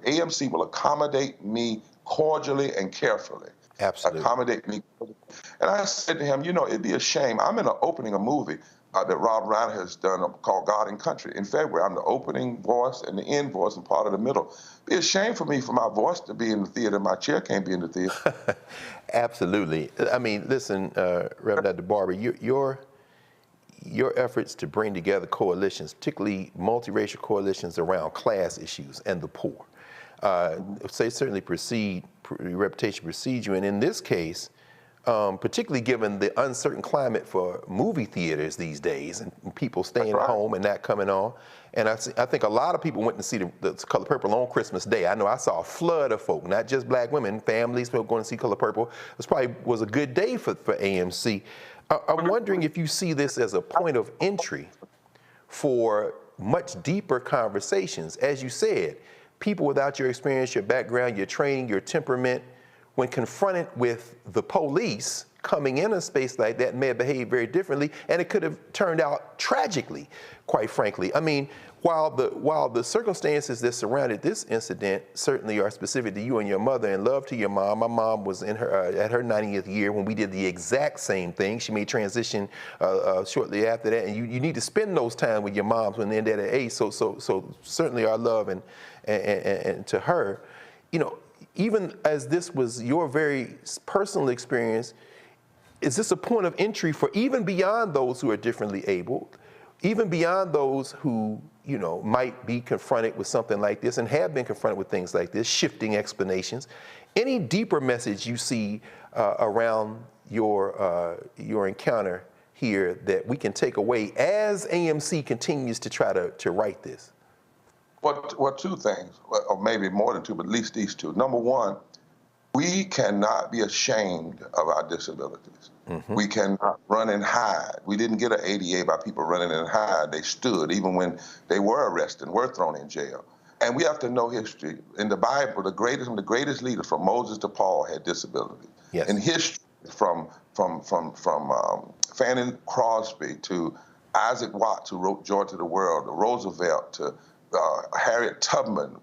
AMC will accommodate me cordially and carefully. Absolutely. Accommodate me. And I said to him, it'd be a shame. I'm in the opening a movie that Rob Reiner has done called God and Country. In February, I'm the opening voice and the end voice and part of the middle. It'd be a shame for me for my voice to be in the theater. My chair can't be in the theater. Absolutely. I mean, listen, Reverend Dr. Barber, your efforts to bring together coalitions, particularly multiracial coalitions around class issues and the poor, certainly reputation precedes you. And in this case, particularly given the uncertain climate for movie theaters these days and people staying at home and not coming on. And I think a lot of people went to see the Color Purple on Christmas Day. I know I saw a flood of folk, not just black women, families going to see Color Purple. It was a good day for AMC. I'm wondering if you see this as a point of entry for much deeper conversations. As you said, people without your experience, your background, your training, your temperament, when confronted with the police coming in a space like that, may have behaved very differently, and it could have turned out tragically, quite frankly. I mean, while the circumstances that surrounded this incident certainly are specific to you and your mother, and love to your mom. My mom was in at her 90th year when we did the exact same thing. She made transition shortly after that, and you need to spend those time with your moms when they're at that age. So certainly our love and to her, even as this was your very personal experience, is this a point of entry for even beyond those who are differently abled, even beyond those who, might be confronted with something like this and have been confronted with things like this, shifting explanations? Any deeper message you see around your encounter here that we can take away as AMC continues to try to right this? Well, two things, or maybe more than two, but at least these two. Number one, we cannot be ashamed of our disabilities. Mm-hmm. We cannot run and hide. We didn't get an ADA by people running and hide. They stood even when they were arrested and were thrown in jail. And we have to know history. In the Bible, the greatest leaders, from Moses to Paul, had disabilities. Yes. In history, from Fannie Crosby to Isaac Watts, who wrote Joy to the World, to Roosevelt, to Harriet Tubman,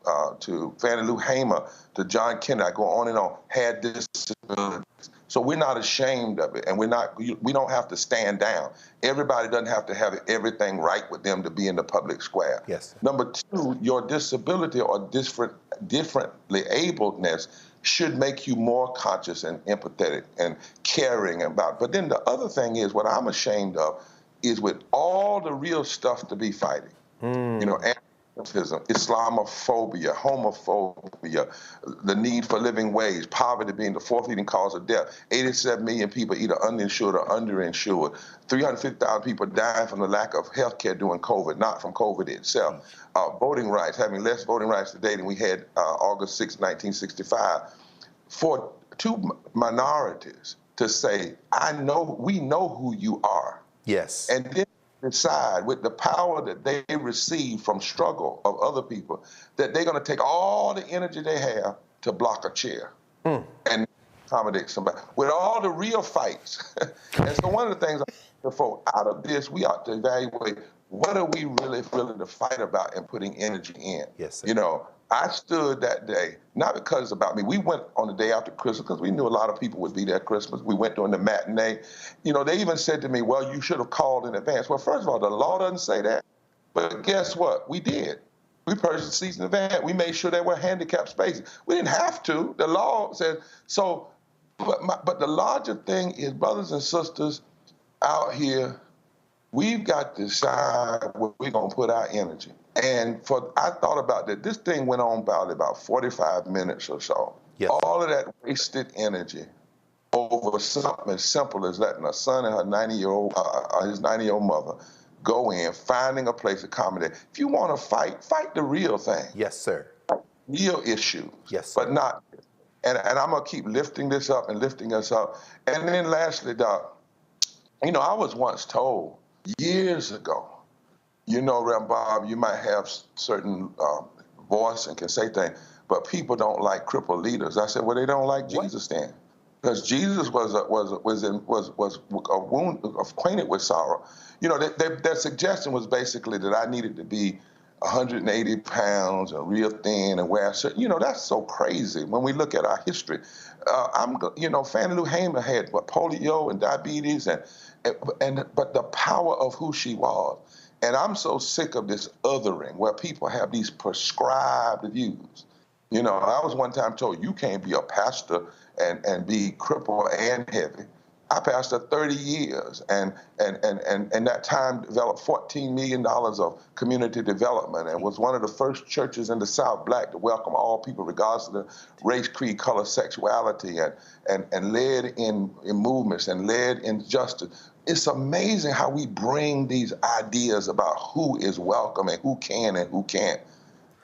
to Fannie Lou Hamer, to John Kennedy, I go on and on, had disabilities. So we're not ashamed of it, and we don't have to stand down. Everybody doesn't have to have everything right with them to be in the public square. Yes. Number two, your disability or differently abledness should make you more conscious and empathetic and caring about. But then the other thing is, what I'm ashamed of is with all the real stuff to be fighting, you know, anti-Semitism, Islamophobia, homophobia, the need for living wage, poverty being the fourth leading cause of death, 87 million people either uninsured or underinsured, 350,000 people dying from the lack of health care during COVID, not from COVID itself, voting rights, having less voting rights today than we had August 6, 1965, for two minorities to say, we know who you are. Yes. And then decide with the power that they receive from struggle of other people that they're going to take all the energy they have to block a chair and accommodate somebody with all the real fights. And so one of the things out of this, we ought to evaluate what are we really willing to fight about and putting energy in. Yes, sir. You know, I stood that day, not because it's about me. We went on the day after Christmas because we knew a lot of people would be there at Christmas. We went during the matinee. You know, they even said to me, well, you should have called in advance. Well, first of all, the law doesn't say that. But guess what? We did. We purchased seats in advance. We made sure there were handicapped spaces. We didn't have to. The law said so. But the larger thing is, brothers and sisters out here, we've got to decide where we're going to put our energy. And I thought about that. This thing went on about 45 minutes or so. Yes. All of that wasted energy over something as simple as letting a son and his 90-year-old mother go in, finding a place to accommodate. If you want to fight the real thing. Yes, sir. Real issues. Yes, sir. But not. And I'm going to keep lifting this up and lifting us up. And then lastly, Doc, you know, I was once told years ago, you know, Reverend Bob, you might have certain voice and can say things, but people don't like crippled leaders. I said, well, they don't like Jesus then, because Jesus was acquainted with sorrow. You know, their suggestion was basically that I needed to be 180 pounds and real thin and wear a shirt. You know, that's so crazy when we look at our history. Fannie Lou Hamer had polio and diabetes, but the power of who she was. And I'm so sick of this othering where people have these prescribed views. You know, I was one time told, you can't be a pastor and be crippled and heavy. I pastored 30 years and that time developed $14 million of community development and was one of the first churches in the South Black to welcome all people regardless of the race, creed, color, sexuality and led in movements and led in justice. It's amazing how we bring these ideas about who is welcome and who can and who can't.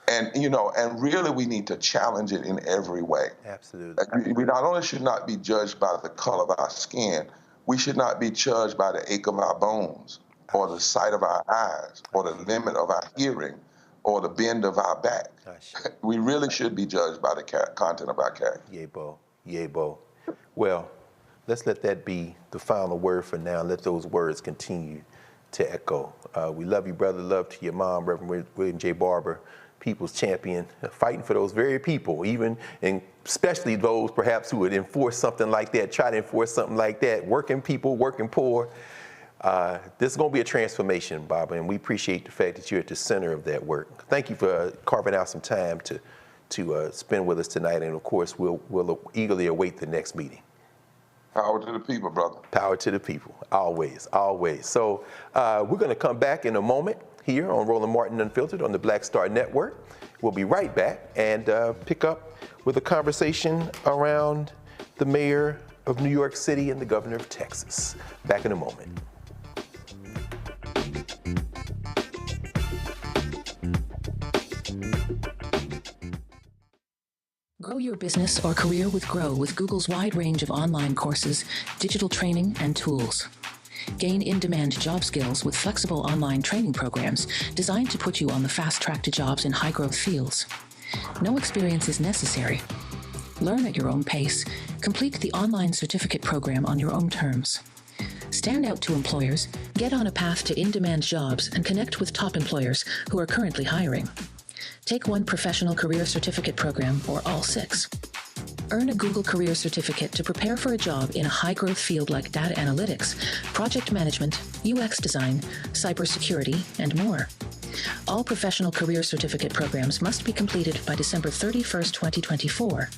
And, you know, and really we need to challenge it in every way. Absolutely. We not only should not be judged by the color of our skin, we should not be judged by the ache of our bones or the sight of our eyes or the limit of our hearing or the bend of our back. We really should be judged by the content of our character. Yay, Bo. Yay, Bo. Well, let's let that be the final word for now. Let those words continue to echo. We love you, brother. Love to your mom, Reverend William J. Barber, people's champion, fighting for those very people, even and especially those perhaps who would enforce something like that, try to enforce something like that, working people, working poor. This is going to be a transformation, Bob, and we appreciate the fact that you're at the center of that work. Thank you for carving out some time to spend with us tonight, and of course, we'll eagerly await the next meeting. Power to the people, brother. Power to the people, always, always. So we're going to come back in a moment here on Roland Martin Unfiltered on the Black Star Network. We'll be right back and pick up with a conversation around the mayor of New York City and the governor of Texas. Back in a moment. Grow your business or career with Grow with Google's wide range of online courses, digital training, and tools. Gain in-demand job skills with flexible online training programs designed to put you on the fast track to jobs in high-growth fields. No experience is necessary. Learn at your own pace. Complete the online certificate program on your own terms. Stand out to employers, get on a path to in-demand jobs, and connect with top employers who are currently hiring. Take one professional career certificate program or all 6. Earn a Google Career Certificate to prepare for a job in a high-growth field like data analytics, project management, UX design, cybersecurity, and more. All professional career certificate programs must be completed by December 31st, 2024.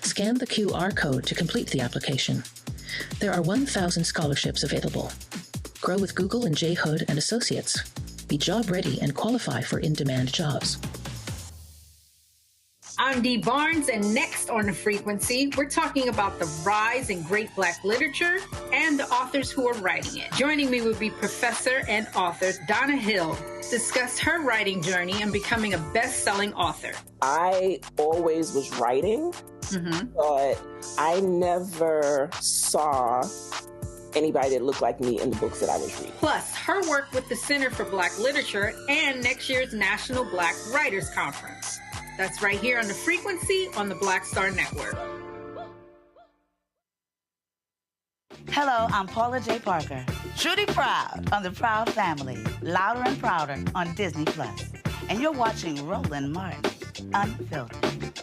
Scan the QR code to complete the application. There are 1,000 scholarships available. Grow with Google and J. Hood and Associates. Be job ready and qualify for in-demand jobs. I'm Dee Barnes, and next on The Frequency, we're talking about the rise in great Black literature and the authors who are writing it. Joining me would be professor and author Donna Hill, discuss her writing journey and becoming a best-selling author. I always was writing, but I never saw anybody that looked like me in the books that I was reading. Plus, her work with the Center for Black Literature and next year's National Black Writers Conference. That's right here on The Frequency on the Black Star Network. Hello, I'm Paula J. Parker. Truly proud on the Proud Family, Louder and Prouder on Disney+. And you're watching Roland Martin, Unfiltered.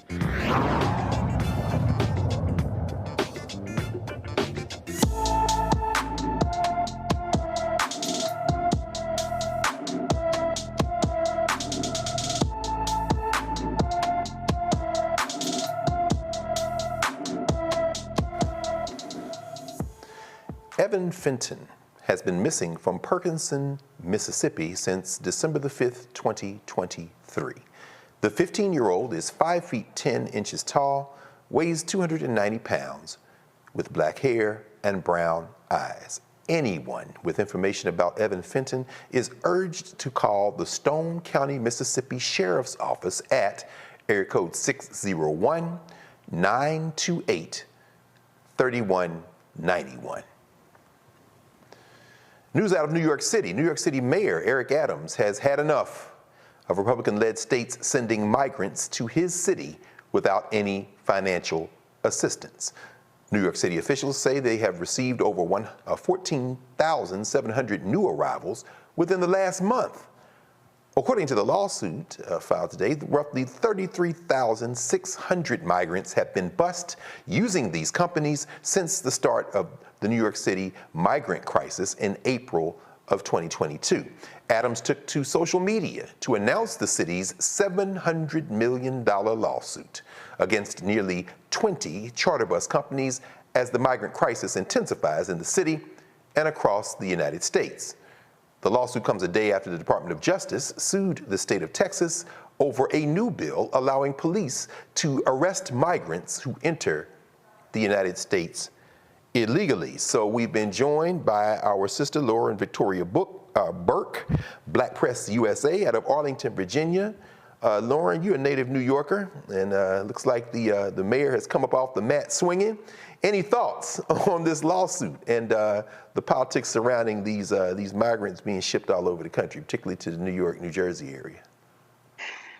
Evan Fenton has been missing from Perkinson, Mississippi since December the 5th, 2023. The 15-year-old is 5 feet 10 inches tall, weighs 290 pounds, with black hair and brown eyes. Anyone with information about Evan Fenton is urged to call the Stone County, Mississippi Sheriff's Office at area code 601-928-3191. News out of New York City. New York City Mayor Eric Adams has had enough of Republican-led states sending migrants to his city without any financial assistance. New York City officials say they have received over 14,700 new arrivals within the last month. According to the lawsuit filed today, roughly 33,600 migrants have been bused using these companies since the start of the New York City migrant crisis in April of 2022. Adams took to social media to announce the city's $700 million lawsuit against nearly 20 charter bus companies as the migrant crisis intensifies in the city and across the United States. The lawsuit comes a day after the Department of Justice sued the state of Texas over a new bill allowing police to arrest migrants who enter the United States illegally. So we've been joined by our sister Lauren Victoria Burke, Black Press USA out of Arlington, Virginia. Lauren, you're a native New Yorker, and looks like the mayor has come up off the mat swinging. Any thoughts on this lawsuit and the politics surrounding these migrants being shipped all over the country, particularly to the New York, New Jersey area?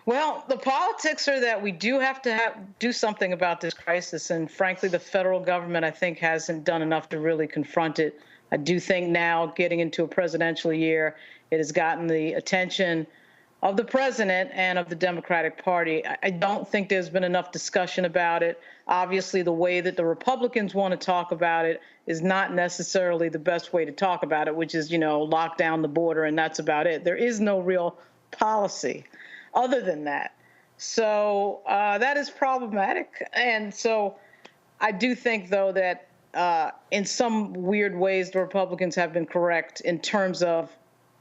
Well, the politics are that we do have to do something about this crisis, and frankly, the federal government, I think, hasn't done enough to really confront it. I do think now, getting into a presidential year, it has gotten the attention of the president and of the Democratic Party. I don't think there's been enough discussion about it. Obviously, the way that the Republicans want to talk about it is not necessarily the best way to talk about it, which is, lock down the border, and that's about it. There is no real policy other than that. So that is problematic. And so I do think, though, that in some weird ways, the Republicans have been correct in terms of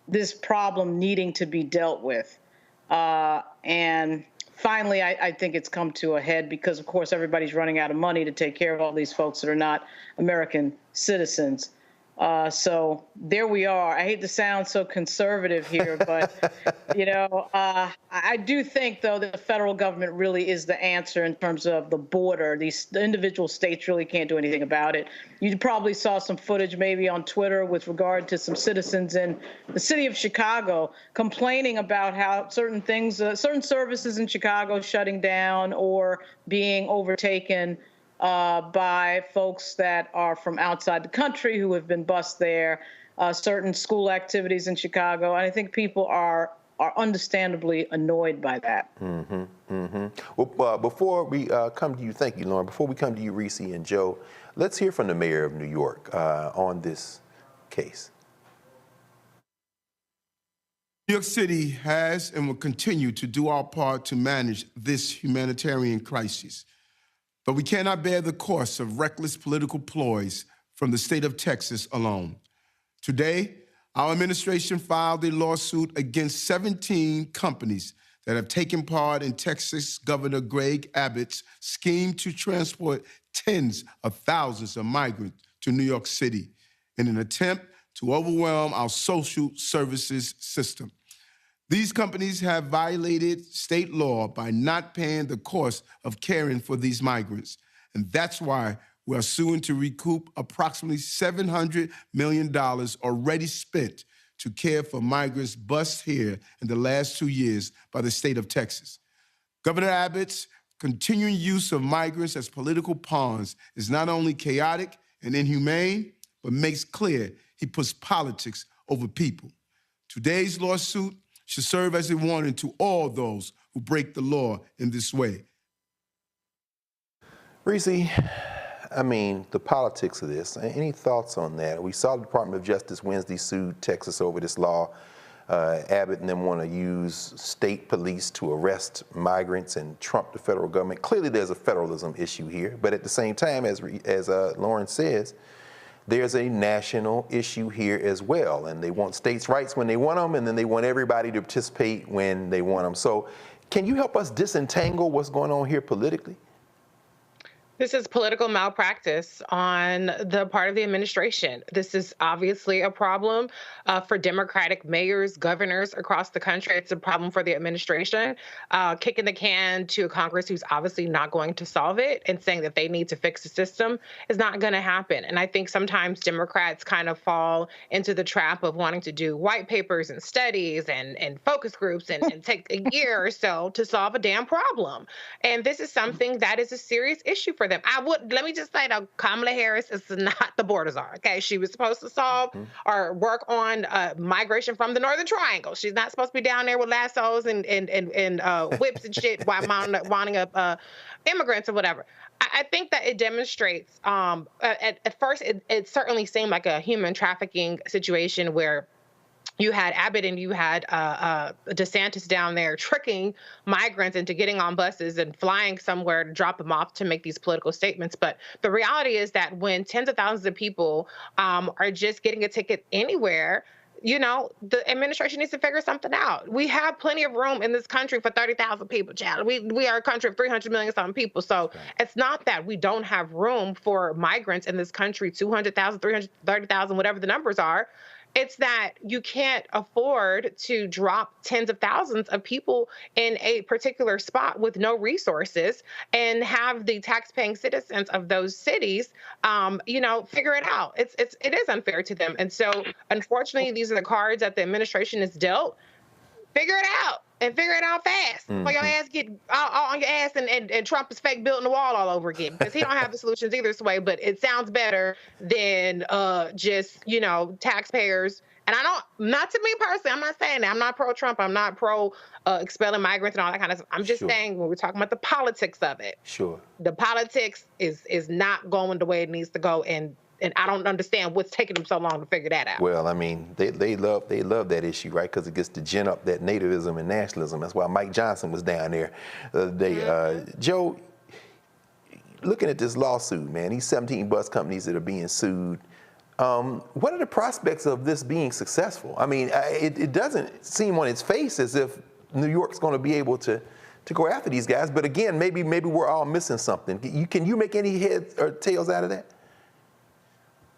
this problem needing to be dealt with. And finally, I think it's come to a head because, of course, everybody's running out of money to take care of all these folks that are not American citizens. So there we are. I hate to sound so conservative here, but, I do think, though, that the federal government really is the answer in terms of the border. The individual states really can't do anything about it. You probably saw some footage maybe on Twitter with regard to some citizens in the city of Chicago complaining about how certain things, certain services in Chicago shutting down or being overtaken by folks that are from outside the country who have been bused there, certain school activities in Chicago. And I think people are are understandably annoyed by that. Well, before we come to you, thank you, Lauren. Before we come to you, Reese and Joe, let's hear from the mayor of New York on this case. New York City has and will continue to do our part to manage this humanitarian crisis. But we cannot bear the cost of reckless political ploys from the state of Texas alone. Today, our administration filed a lawsuit against 17 companies that have taken part in Texas Governor Greg Abbott's scheme to transport tens of thousands of migrants to New York City in an attempt to overwhelm our social services system. These companies have violated state law by not paying the cost of caring for these migrants. And that's why we are suing to recoup approximately $700 million already spent to care for migrants bused here in the last 2 years by the state of Texas. Governor Abbott's continuing use of migrants as political pawns is not only chaotic and inhumane, but makes clear he puts politics over people. Today's lawsuit should serve as a warning to all those who break the law in this way. Reese, I mean, the politics of this, any thoughts on that? We saw the Department of Justice Wednesday sued Texas over this law. Abbott and them want to use state police to arrest migrants and trump the federal government. Clearly there's a federalism issue here, but at the same time, as Lauren says, there's a national issue here as well, and they want states' rights when they want them, and then they want everybody to participate when they want them. So can you help us disentangle what's going on here politically? This is political malpractice on the part of the administration. This is obviously a problem for Democratic mayors, governors across the country. It's a problem for the administration, kicking the can to a Congress who's obviously not going to solve it and saying that they need to fix the system is not going to happen. And I think sometimes Democrats kind of fall into the trap of wanting to do white papers and studies and focus groups and take a year or so to solve a damn problem. And this is something that is a serious issue for them. Let me just say that Kamala Harris is not the border czar, okay? She was supposed to solve or work on migration from the Northern Triangle. She's not supposed to be down there with lassos and whips and shit while winding up immigrants or whatever. I think that it demonstrates, at first, it certainly seemed like a human trafficking situation where you had Abbott and you had DeSantis down there tricking migrants into getting on buses and flying somewhere to drop them off to make these political statements. But the reality is that when tens of thousands of people are just getting a ticket anywhere, you know, the administration needs to figure something out. We have plenty of room in this country for 30,000 people, child. We are a country of 300 million something people. So it's not that we don't have room for migrants in this country, 200,000, 330,000, whatever the numbers are. It's that you can't afford to drop tens of thousands of people in a particular spot with no resources and have the taxpaying citizens of those cities, figure it out. It is unfair to them. And so, unfortunately, these are the cards that the administration is dealt. Figure it out. And figure it out fast before your ass get all on your ass and Trump is fake building the wall all over again, because he don't have the solutions either way, but it sounds better than just, taxpayers. And not to me personally, I'm not saying that. I'm not pro-Trump. I'm not pro expelling migrants and all that kind of stuff. I'm just saying when we're talking about the politics of it. Sure. The politics is not going the way it needs to go, and I don't understand what's taking them so long to figure that out. Well, I mean, they love that issue, right? Because it gets to gin up that nativism and nationalism. That's why Mike Johnson was down there the other day. Joe, looking at this lawsuit, man, these 17 bus companies that are being sued, what are the prospects of this being successful? I mean, it doesn't seem on its face as if New York's going to be able to go after these guys. But again, maybe we're all missing something. Can you make any heads or tails out of that?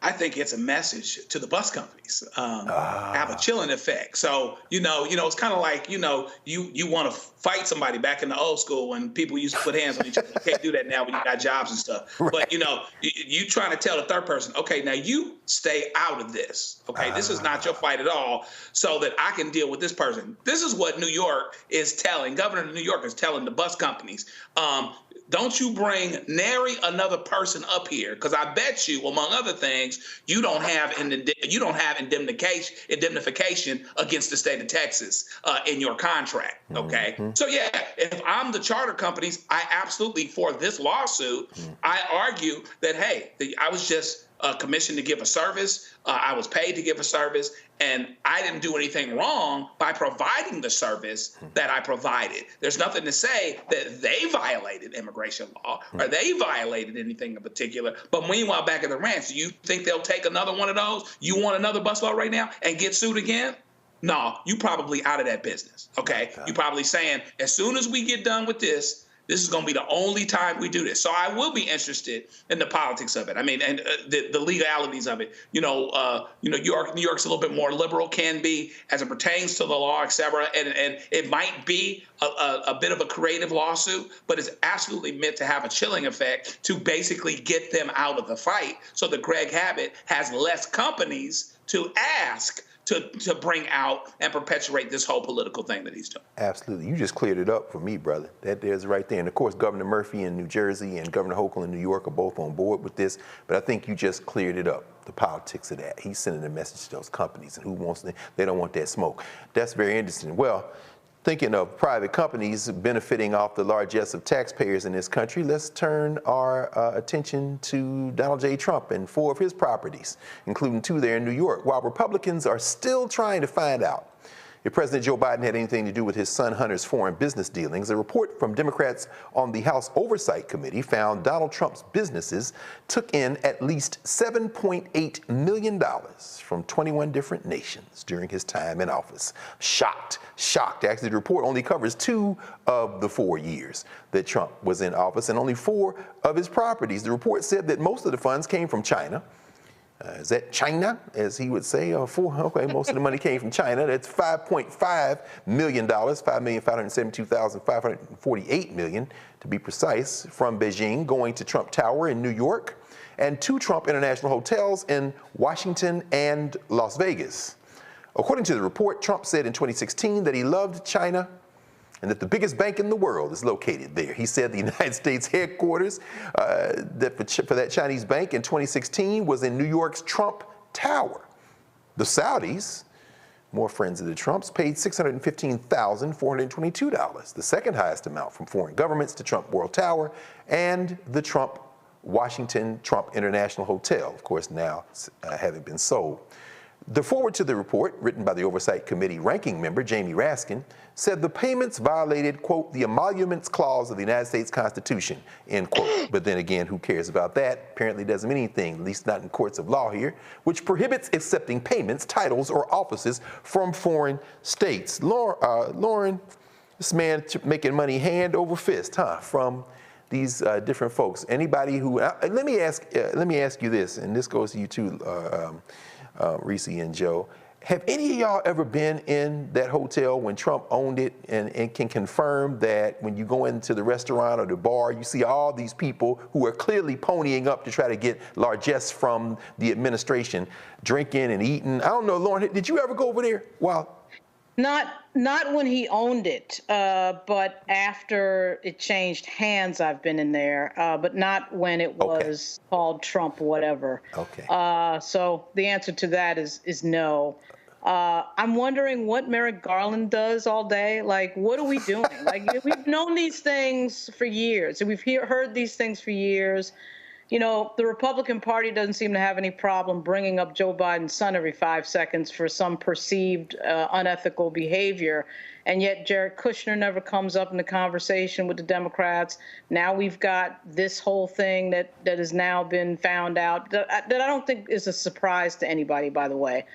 I think it's a message to the bus companies, have a chilling effect. So, it's kind of like, you want to fight somebody back in the old school when people used to put hands on each other. You can't do that now when you got jobs and stuff. Right. But, you trying to tell the third person, okay, now you stay out of this. Okay, this is not your fight at all, so that I can deal with this person. This is what New York is telling, Governor of New York is telling the bus companies. don't you bring nary another person up here, because I bet you, among other things, you don't have indemnification against the state of Texas in your contract. Okay, so yeah, if I'm the charter companies, I absolutely, for this lawsuit, I argue that hey, I was just commissioned to give a service. I was paid to give a service, and I didn't do anything wrong by providing the service that I provided. There's nothing to say that they violated immigration law or they violated anything in particular. But meanwhile, back at the ranch, do you think they'll take another one of those? You want another bus law right now and get sued again? No, you probably out of that business. Okay, you probably saying as soon as we get done with this is going to be the only time we do this. So I will be interested in the politics of it. I mean, and the legalities of it. New York's a little bit more liberal, can be as it pertains to the law, et cetera. And it might be a bit of a creative lawsuit, but it's absolutely meant to have a chilling effect to basically get them out of the fight, so that Greg Abbott has less companies to ask to bring out and perpetuate this whole political thing that he's doing. Absolutely. You just cleared it up for me, brother. That there's right there. And of course, Governor Murphy in New Jersey and Governor Hochul in New York are both on board with this. But I think you just cleared it up, the politics of that. He's sending a message to those companies, and they don't want that smoke. That's very interesting. Well, thinking of private companies benefiting off the largesse of taxpayers in this country, let's turn our attention to Donald J. Trump and 4 of his properties, including 2 there in New York, while Republicans are still trying to find out if President Joe Biden had anything to do with his son Hunter's foreign business dealings. A report from Democrats on the House Oversight Committee found Donald Trump's businesses took in at least $7.8 million from 21 different nations during his time in office. Shocked. Actually, the report only covers 2 of the 4 years that Trump was in office and only 4 of his properties. The report said that most of the funds came from China. Is that China, as he would say? Most of the money came from China. That's $5.5 million, $5,572,548 million to be precise, from Beijing going to Trump Tower in New York and 2 Trump International hotels in Washington and Las Vegas. According to the report, Trump said in 2016 that he loved China and that the biggest bank in the world is located there. He said the United States headquarters for that Chinese bank in 2016 was in New York's Trump Tower. The Saudis, more friends of the Trumps, paid $615,422, the second highest amount from foreign governments to Trump World Tower and the Trump Washington Trump International Hotel, of course now having been sold. The foreword to the report, written by the Oversight Committee ranking member Jamie Raskin, said the payments violated, quote, the emoluments clause of the United States Constitution, end quote. But then again, who cares about that? Apparently doesn't mean anything, at least not in courts of law here, which prohibits accepting payments, titles, or offices from foreign states. Lauren, this man making money hand over fist, from these different folks. Anybody who, let me ask you this, and this goes to you too, Reese and Joe. Have any of y'all ever been in that hotel when Trump owned it and can confirm that when you go into the restaurant or the bar, you see all these people who are clearly ponying up to try to get largesse from the administration, drinking and eating? I don't know, Lauren, did you ever go over there? Wow. Not when he owned it, but after it changed hands, I've been in there, but not when it was called Trump whatever. Okay. So the answer to that is no. I'm wondering what Merrick Garland does all day. Like, what are we doing? Like, we've known these things for years, and we've heard these things for years. You know, the Republican Party doesn't seem to have any problem bringing up Joe Biden's son every 5 seconds for some perceived unethical behavior. And yet Jared Kushner never comes up in the conversation with the Democrats. Now we've got this whole thing that has now been found out that I don't think is a surprise to anybody, by the way.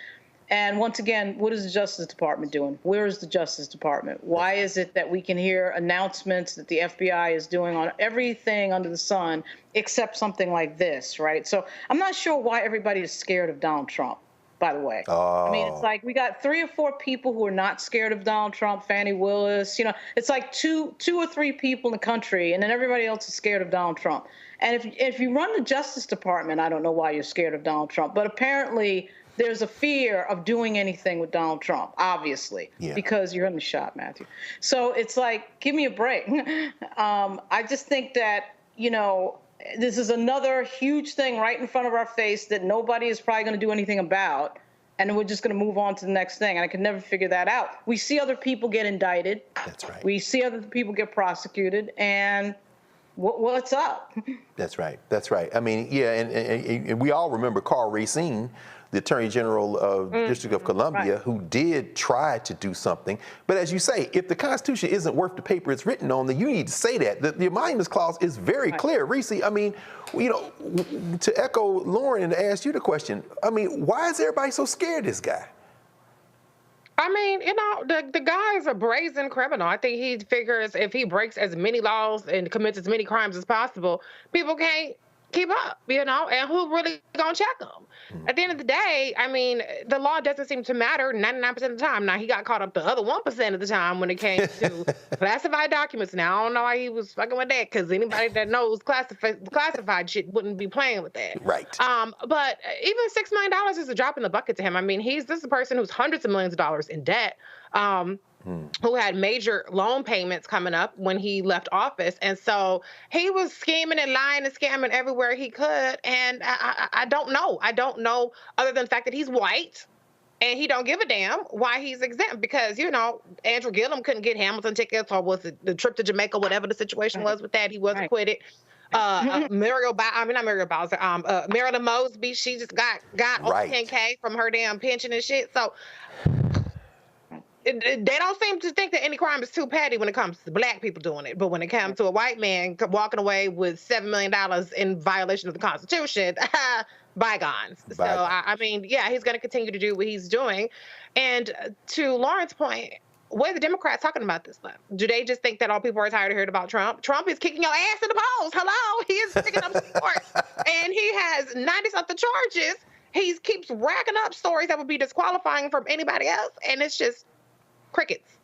And once again, what is the Justice Department doing? Where is the Justice Department? Why is it that we can hear announcements that the FBI is doing on everything under the sun except something like this, right? So I'm not sure why everybody is scared of Donald Trump, by the way. I mean, it's like we got 3 or 4 people who are not scared of Donald Trump, Fannie Willis. You know, it's like two or three people in the country, and then everybody else is scared of Donald Trump. And if you run the Justice Department, I don't know why you're scared of Donald Trump, but apparently there's a fear of doing anything with Donald Trump, obviously, because you're in the shot, Matthew. So it's like, give me a break. I just think that, you know, this is another huge thing right in front of our face that nobody is probably going to do anything about. And we're just going to move on to the next thing. And I could never figure that out. We see other people get indicted. That's right. We see other people get prosecuted. And what's up? That's right. That's right. I mean, yeah, and we all remember Carl Racine, the Attorney General of the District of Columbia, who did try to do something. But as you say, if the Constitution isn't worth the paper it's written on, then you need to say that. The Emoluments Clause is very clear. Reese, I mean, you know, to echo Lauren and to ask you the question, I mean, why is everybody so scared of this guy? I mean, you know, the guy is a brazen criminal. I think he figures if he breaks as many laws and commits as many crimes as possible, people can't keep up, you know, and who really gonna check him? At the end of the day, I mean, the law doesn't seem to matter 99% of the time. Now, he got caught up the other 1% of the time when it came to classified documents. Now, I don't know why he was fucking with that, because anybody that knows classified shit wouldn't be playing with that. Right. But even $6 million is a drop in the bucket to him. I mean, this is a person who's hundreds of millions of dollars in debt. Who had major loan payments coming up when he left office. And so he was scheming and lying and scamming everywhere he could. And I don't know. I don't know, other than the fact that he's white and he don't give a damn why he's exempt, because, you know, Andrew Gillum couldn't get Hamilton tickets, or was it the trip to Jamaica, whatever the situation was with that, he was acquitted. Marilyn Mosby, she just got over 10K from her damn pension and shit. So they don't seem to think that any crime is too petty when it comes to black people doing it. But when it comes to a white man walking away with $7 million in violation of the Constitution, bygones. So, I mean, yeah, he's going to continue to do what he's doing. And to Lauren's point, what are the Democrats talking about this stuff? Do they just think that all people are tired of hearing about Trump? Trump is kicking your ass in the polls. Hello? He is picking up support. And he has 90-something charges. He keeps racking up stories that would be disqualifying from anybody else. And it's just crickets.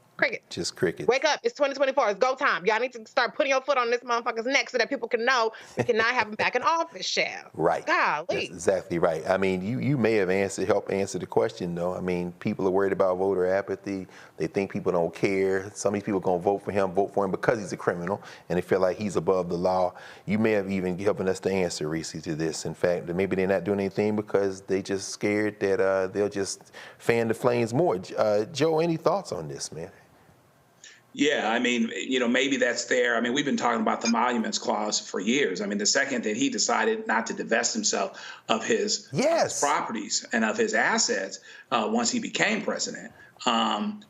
Just crickets. Wake up. It's 2024. It's go time. Y'all need to start putting your foot on this motherfucker's neck so that people can know we cannot have him back in office, Shell. Right. Golly. That's exactly right. I mean, you may have helped answer the question, though. I mean, people are worried about voter apathy. They think people don't care. Some of these people are going to vote for him because he's a criminal, and they feel like he's above the law. You may have even helping us to answer, Reese, to this. In fact, maybe they're not doing anything because they just scared that they'll just fan the flames more. Joe, any thoughts on this, man? Yeah, I mean, you know, maybe that's there. I mean, we've been talking about the Emoluments Clause for years. I mean, the second that he decided not to divest himself of his properties and of his assets once he became president,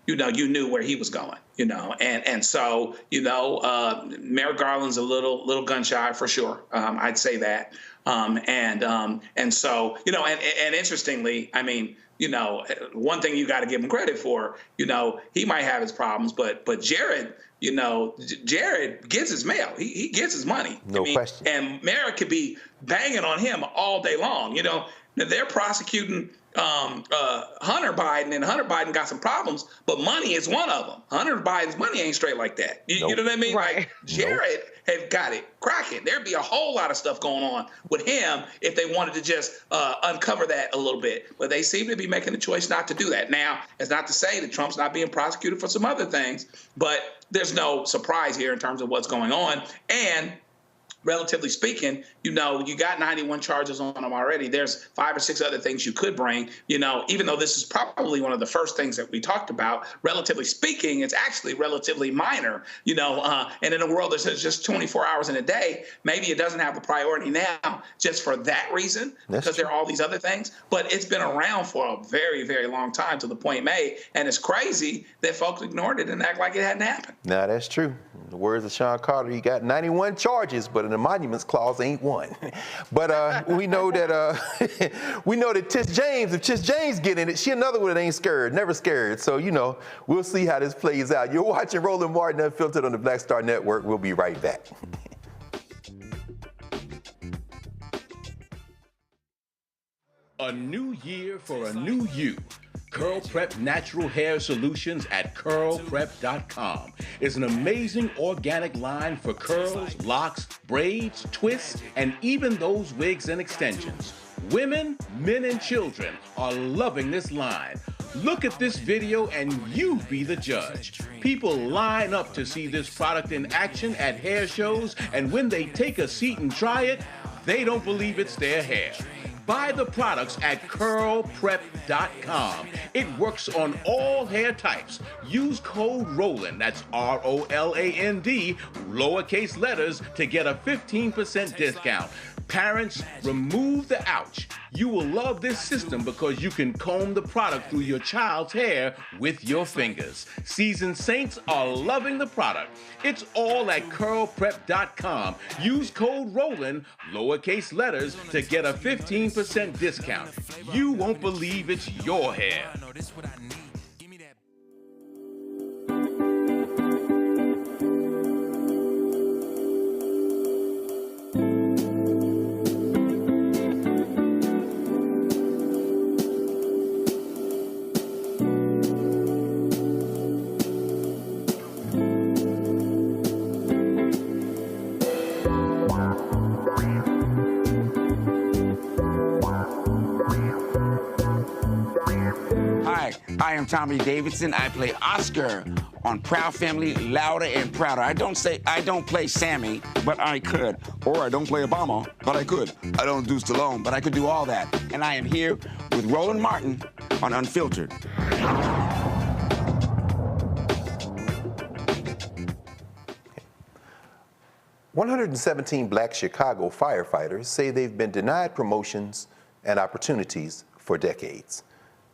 you know, you knew where he was going, you know, and so, you know, Merrick Garland's a little gun shy for sure. I'd say that. And so, you know, and interestingly, I mean, you know, one thing you got to give him credit for, you know, he might have his problems, but Jared, you know, Jared gets his mail. He gets his money. No question. And Merrick could be banging on him all day long. You know, they're prosecuting Hunter Biden, and Hunter Biden got some problems, but money is one of them. Hunter Biden's money ain't straight like that. You know what I mean? Right. Like Jared have got it cracking. There'd be a whole lot of stuff going on with him if they wanted to just uncover that a little bit. But they seem to be making the choice not to do that. Now, it's not to say that Trump's not being prosecuted for some other things, but there's no surprise here in terms of what's going on. And relatively speaking, you know, you got 91 charges on them already. There's 5 or 6 other things you could bring, you know, even though this is probably one of the first things that we talked about, relatively speaking, it's actually relatively minor, you know, and in a world that's just 24 hours in a day, maybe it doesn't have the priority now just for that reason, because there are all these other things, but it's been around for a very, very long time to the point made, and it's crazy that folks ignored it and act like it hadn't happened. No, that's true. In the words of Sean Carter, he got 91 charges, but the Emoluments Clause ain't one. But we know that Tish James, if Tish James get in it, she another one that ain't scared, never scared. So, you know, we'll see how this plays out. You're watching Roland Martin Unfiltered on the Black Star Network. We'll be right back. A new year for a new you. Curl Prep Natural Hair Solutions at curlprep.com is an amazing organic line for curls, locks, braids, twists, and even those wigs and extensions. Women, men, and children are loving this line. Look at this video and you be the judge. People line up to see this product in action at hair shows, and when they take a seat and try it, they don't believe it's their hair. Buy the products at curlprep.com. It works on all hair types. Use code ROLAND, that's ROLAND, lowercase letters, to get a 15% discount. Parents, remove the ouch. You will love this system because you can comb the product through your child's hair with your fingers. Seasoned saints are loving the product. It's all at curlprep.com. Use code ROLAND, lowercase letters, to get a 15% discount. You won't believe it's your hair. I am Tommy Davidson. I play Oscar on Proud Family, Louder and Prouder. I don't play Sammy, but I could. Or I don't play Obama, but I could. I don't do Stallone, but I could do all that. And I am here with Roland Martin on Unfiltered. 117 black Chicago firefighters say they've been denied promotions and opportunities for decades.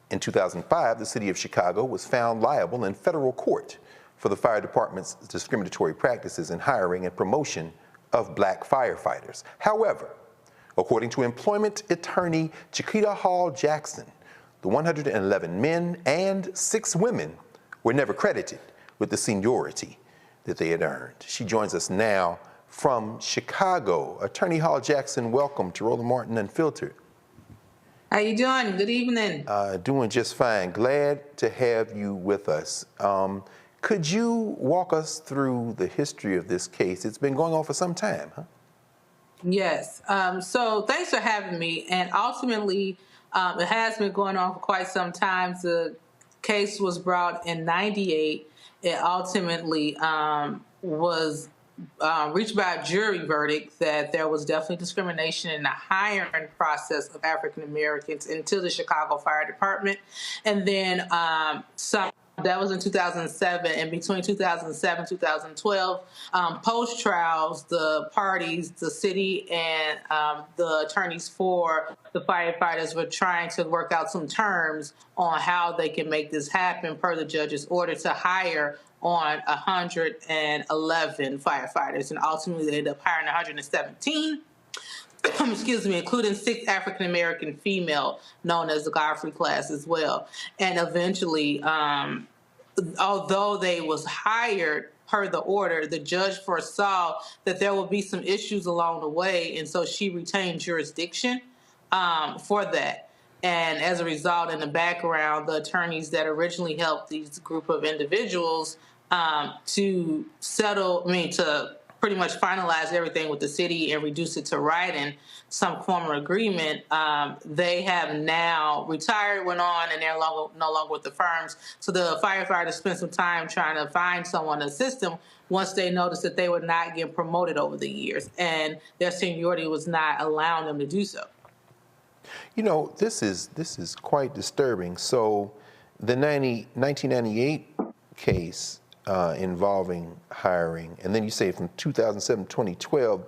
In 2005, the city of Chicago was found liable in federal court for the fire department's discriminatory practices in hiring and promotion of black firefighters. However, according to employment attorney Chiquita Hall Jackson, the 111 men and 6 women were never credited with the seniority that they had earned. She joins us now from Chicago. Attorney Hall Jackson, welcome to Roland Martin Unfiltered. How you doing? Good evening. Doing just fine. Glad to have you with us. Could you walk us through the history of this case? It's been going on for some time, huh? Yes. So thanks for having me. And ultimately, it has been going on for quite some time. The case was brought in '98. It ultimately was reached by a jury verdict that there was definitely discrimination in the hiring process of African Americans into the Chicago Fire Department. And then that was in 2007. And between 2007 and 2012, post-trials, the parties, the city, and the attorneys for the firefighters were trying to work out some terms on how they can make this happen per the judge's order to hire on 111 firefighters, and ultimately they ended up hiring 117, excuse me, including 6 African-American female, known as the Godfrey class as well. And eventually, although they was hired per the order, the judge foresaw that there would be some issues along the way, and so she retained jurisdiction for that. And as a result, in the background, the attorneys that originally helped these group of individuals to pretty much finalize everything with the city and reduce it to writing some form of agreement, they have now retired, went on, and they're no longer with the firms. So the firefighters spent some time trying to find someone to assist them once they noticed that they were not getting promoted over the years, and their seniority was not allowing them to do so. You know, this is quite disturbing. So the 1998 case involving hiring, and then you say from 2007 to 2012,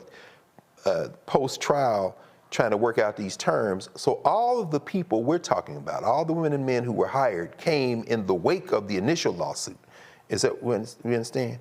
post-trial, trying to work out these terms. So all of the people we're talking about, all the women and men who were hired, came in the wake of the initial lawsuit. Is that what you understand?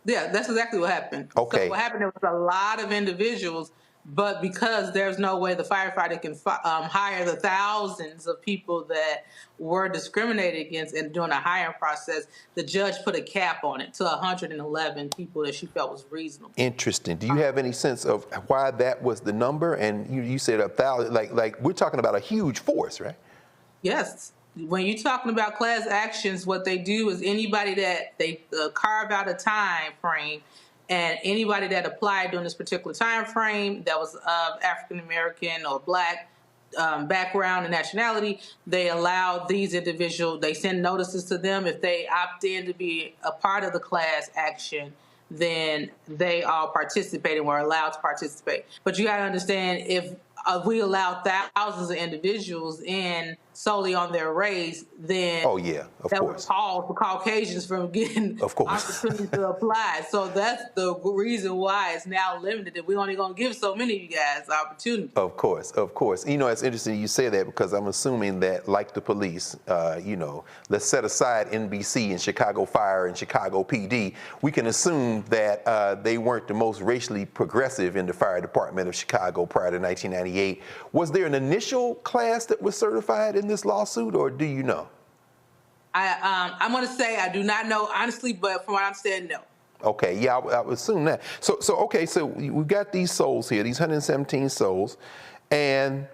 Yeah, that's exactly what happened. Okay. So what happened, there was a lot of individuals, but because there's no way the firefighter can hire the thousands of people that were discriminated against and during a hiring process, the judge put a cap on it to 111 people that she felt was reasonable. Interesting. Do you have any sense of why that was the number? And you said 1,000, like we're talking about a huge force, right? Yes. When you're talking about class actions, what they do is anybody that they carve out a time frame, and anybody that applied during this particular time frame that was African American or black, background and nationality, they allow these individuals, they send notices to them. If they opt in to be a part of the class action, then they all participate and were allowed to participate. But you got to understand, if we allow thousands of individuals in solely on their race, then that would pause the Caucasians from getting opportunities to apply. So that's the reason why it's now limited, that we're only going to give so many of you guys opportunities. Of course. It's interesting you say that, because I'm assuming that, like the police, let's set aside NBC and Chicago Fire and Chicago PD. We can assume that they weren't the most racially progressive in the fire department of Chicago prior to 1998. Was there an initial class that was certified in this lawsuit, or do you know? I'm going to say I do not know, honestly, but from what I'm saying, no. Okay, yeah, I would assume that. So we've got these souls here, these 117 souls, and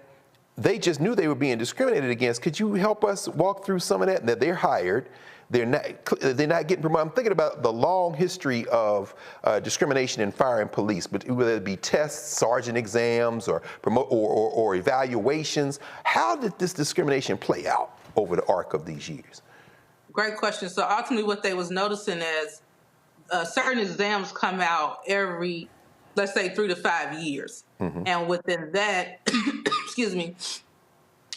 they just knew they were being discriminated against. Could you help us walk through some of that? That they're hired, they're not getting promoted. I'm thinking about the long history of discrimination in fire and police, but whether it be tests, sergeant exams, or evaluations. How did this discrimination play out over the arc of these years? Great question. So ultimately, what they was noticing is certain exams come out every, let's say, 3 to 5 years. Mm-hmm. And within that, excuse me,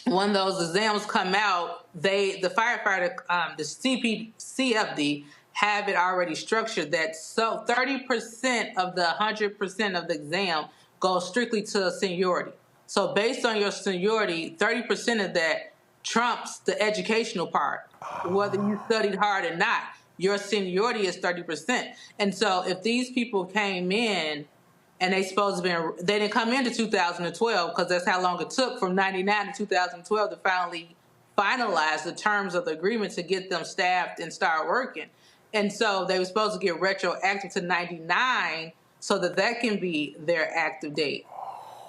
when those exams come out, the firefighter, the CFD, have it already structured that 30% of the 100% of the exam goes strictly to seniority. So based on your seniority, 30% of that trumps the educational part, whether you studied hard or not. Your seniority is 30%. And so if these people came in and they didn't come into 2012, because that's how long it took from 99 to 2012 to finally finalize the terms of the agreement to get them staffed and start working. And so they were supposed to get retroactive to 99 so that can be their active date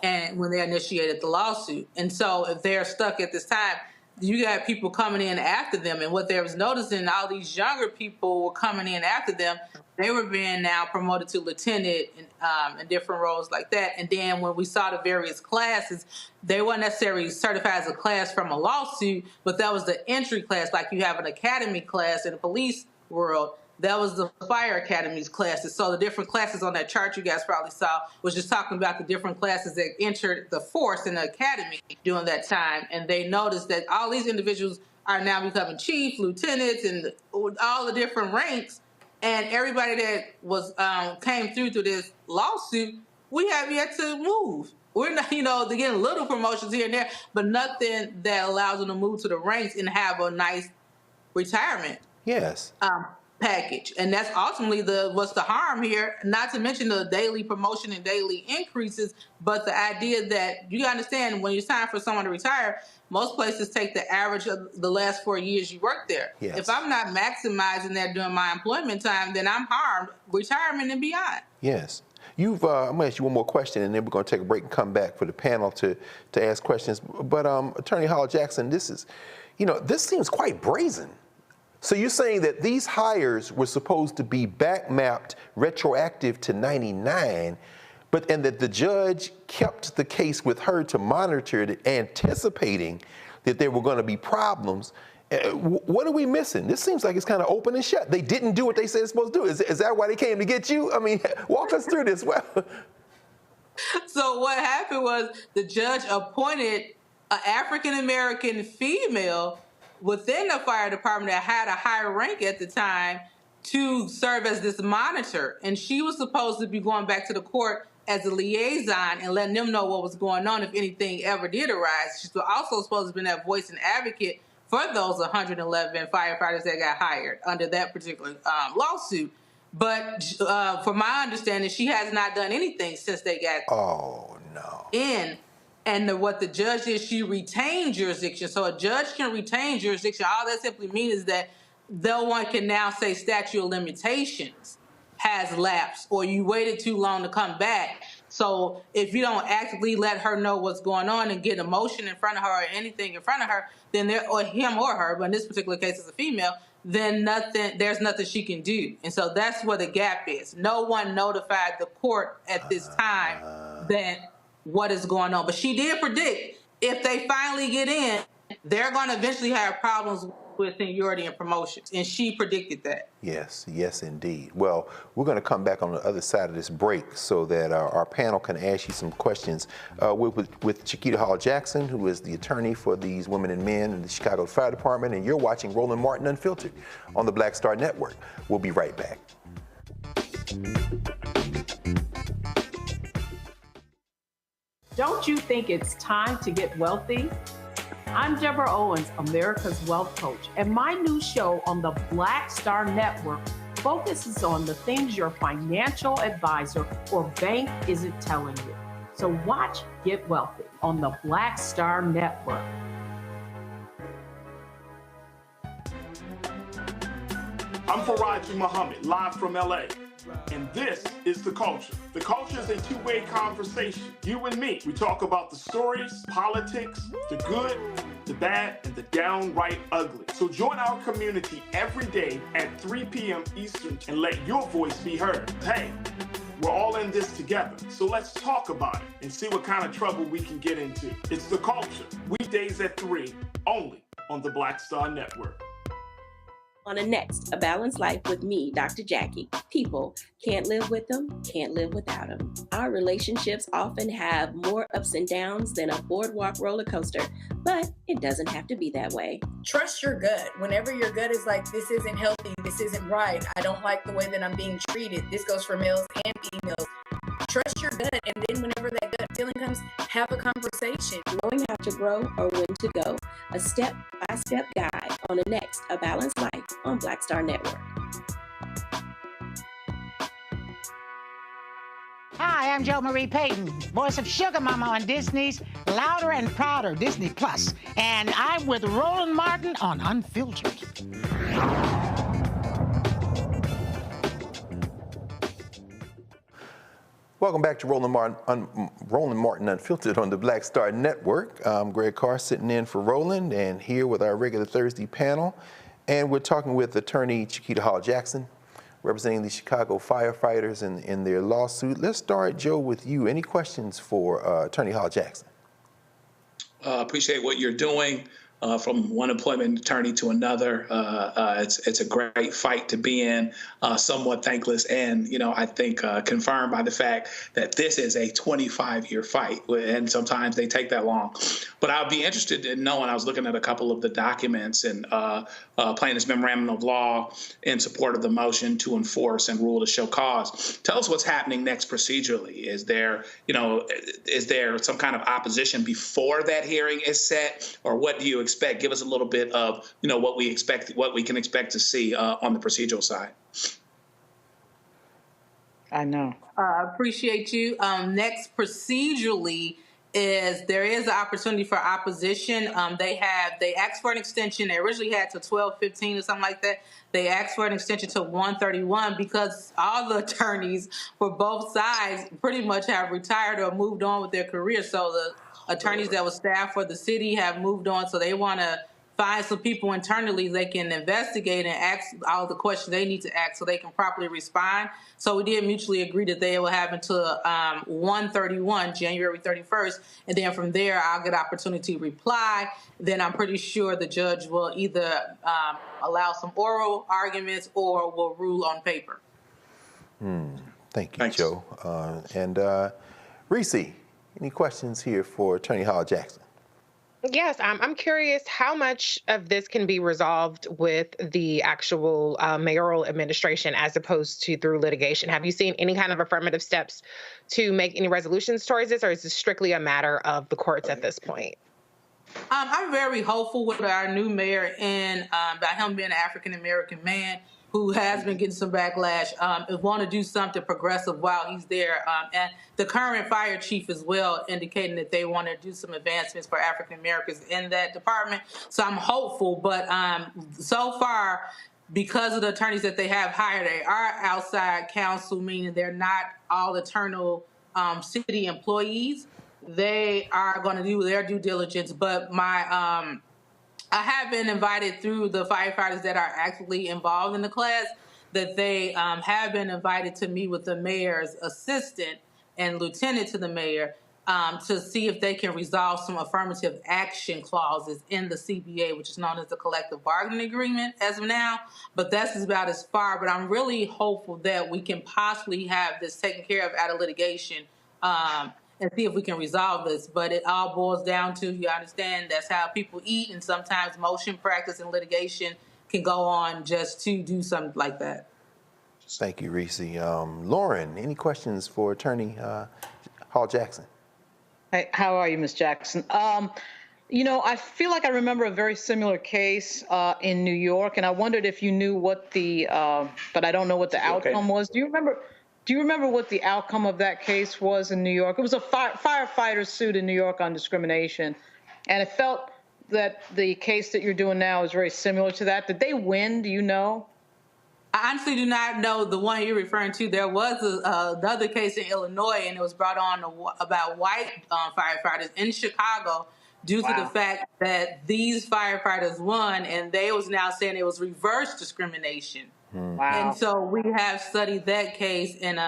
and when they initiated the lawsuit. And so if they're stuck at this time, you got people coming in after them. And what they was noticing, all these younger people were coming in after them. They were being now promoted to lieutenant and different roles like that. And then when we saw the various classes, they weren't necessarily certified as a class from a lawsuit, but that was the entry class, like you have an academy class in the police world. That was the fire academy's classes. So the different classes on that chart you guys probably saw was just talking about the different classes that entered the force in the academy during that time. And they noticed that all these individuals are now becoming chiefs, lieutenants, and all the different ranks. And everybody that was came through this lawsuit, we have yet to move. We're not, they're getting little promotions here and there, but nothing that allows them to move to the ranks and have a nice retirement. Yes. Package. And that's ultimately what's the harm here, not to mention the daily promotion and daily increases, but the idea that you understand when it's time for someone to retire, most places take the average of the last 4 years you worked there. Yes. If I'm not maximizing that during my employment time, then I'm harmed, retirement and beyond. Yes. I'm going to ask you one more question, and then we're going to take a break and come back for the panel to ask questions. But Attorney Hall-Jackson, this seems quite brazen. So you're saying that these hires were supposed to be back mapped retroactive to 99, and that the judge kept the case with her to monitor it, anticipating that there were going to be problems. What are we missing? This seems like it's kind of open and shut. They didn't do what they said they're supposed to do. Is that why they came to get you? I mean, walk us through this. So what happened was the judge appointed an African-American female within the fire department that had a higher rank at the time to serve as this monitor. And she was supposed to be going back to the court as a liaison and letting them know what was going on if anything ever did arise. She's also supposed to have been that voice and advocate for those 111 firefighters that got hired under that particular lawsuit. But from my understanding, she has not done anything since they got in. And what the judge did, she retained jurisdiction. So a judge can retain jurisdiction. All that simply means is that no one can now say statute of limitations has lapsed or you waited too long to come back. So if you don't actively let her know what's going on and get a motion in front of her or anything in front of her, then or him or her, but in this particular case it's a female, then there's nothing she can do. And so that's where the gap is. No one notified the court at this time that what is going on. But she did predict if they finally get in, they're going to eventually have problems with seniority and promotions. And she predicted that. Yes, yes, indeed. Well, we're going to come back on the other side of this break so that our panel can ask you some questions with Chiquita Hall-Jackson, who is the attorney for these women and men in the Chicago Fire Department, and you're watching Roland Martin Unfiltered on the Black Star Network. We'll be right back. Don't you think it's time to get wealthy? I'm Deborah Owens, America's Wealth Coach, and my new show on the Black Star Network focuses on the things your financial advisor or bank isn't telling you. So watch Get Wealthy on the Black Star Network. I'm Faraji Muhammad, live from LA. And this is The Culture. The Culture is a two-way conversation. You and me. We talk about the stories, politics, the good, the bad, and the downright ugly. So join our community every day at 3 p.m. Eastern and let your voice be heard. Hey, we're all in this together. So let's talk about it and see what kind of trouble we can get into. It's The Culture. Weekdays at 3, only on the Black Star Network. On the next, A Balanced Life with me, Dr. Jackie. People can't live with them, can't live without them. Our relationships often have more ups and downs than a boardwalk roller coaster, but it doesn't have to be that way. Trust your gut. Whenever your gut is like, this isn't healthy, this isn't right, I don't like the way that I'm being treated. This goes for males and females. Trust your gut, and then whenever that gut feeling comes, have a conversation. Knowing how to grow or when to go. A step-by-step guide on the next A Balanced Life on Black Star Network. Hi, I'm Jo Marie Payton, voice of Sugar Mama on Disney's Louder and Prouder Disney Plus, and I'm with Roland Martin on Unfiltered. Welcome back to Roland Martin Unfiltered on the Black Star Network. I'm Greg Carr sitting in for Roland and here with our regular Thursday panel. And we're talking with attorney Chiquita Hall-Jackson, representing the Chicago firefighters in their lawsuit. Let's start, Joe, with you. Any questions for attorney Hall-Jackson? Appreciate what you're doing. From one employment attorney to another. It's a great fight to be in, somewhat thankless, and I think confirmed by the fact that this is a 25-year fight, and sometimes they take that long. But I'll be interested in knowing. I was looking at a couple of the documents and plaintiff's memorandum of law in support of the motion to enforce and rule to show cause. Tell us what's happening next procedurally. Is there some kind of opposition before that hearing is set, or what do you expect? Give us a little bit of what we can expect to see on the procedural side. I know. Appreciate you. Next procedurally is there is an opportunity for opposition. They asked for an extension. They originally had to 12/15 or something like that. They asked for an extension to 1/31 because all the attorneys for both sides pretty much have retired or moved on with their career. So the attorneys that were staff for the city have moved on. So they want to find some people internally they can investigate and ask all the questions they need to ask so they can properly respond. So we did mutually agree that they will have until 1/31, January 31st. And then from there, I'll get opportunity to reply. Then I'm pretty sure the judge will either allow some oral arguments or will rule on paper. Thank you, Joe. And Reese, any questions here for attorney Hall-Jackson? Yes, I'm curious how much of this can be resolved with the actual mayoral administration as opposed to through litigation. Have you seen any kind of affirmative steps to make any resolutions towards this, or is this strictly a matter of the courts at this point? I'm very hopeful with our new mayor and by him being an African-American man who has been getting some backlash, want to do something progressive while he's there. And the current fire chief as well indicating that they want to do some advancements for African Americans in that department. So I'm hopeful, but so far, because of the attorneys that they have hired, they are outside counsel, meaning they're not all eternal city employees. They are going to do their due diligence, but I have been invited through the firefighters that are actually involved in the class that they have been invited to meet with the mayor's assistant and lieutenant to the mayor to see if they can resolve some affirmative action clauses in the CBA, which is known as the collective bargaining agreement as of now. But that's about as far. But I'm really hopeful that we can possibly have this taken care of out of litigation and see if we can resolve this. But it all boils down to, you understand, that's how people eat, and sometimes motion practice and litigation can go on just to do something like that. Thank you, Reese. Lauren, any questions for Attorney Hall Jackson? Hey, how are you, Ms. Jackson? You know, I feel like I remember a very similar case in New York, and I wondered if you knew what the, but I don't know what the outcome was. Do you remember what the outcome of that case was in New York? It was a firefighter suit in New York on discrimination, and it felt that the case that you're doing now is very similar to that. Did they win? Do you know? I honestly do not know the one you're referring to. There was another case in Illinois, and it was brought on about white firefighters in Chicago due to the fact that these firefighters won, and they was now saying it was reverse discrimination. And so we have studied that case, and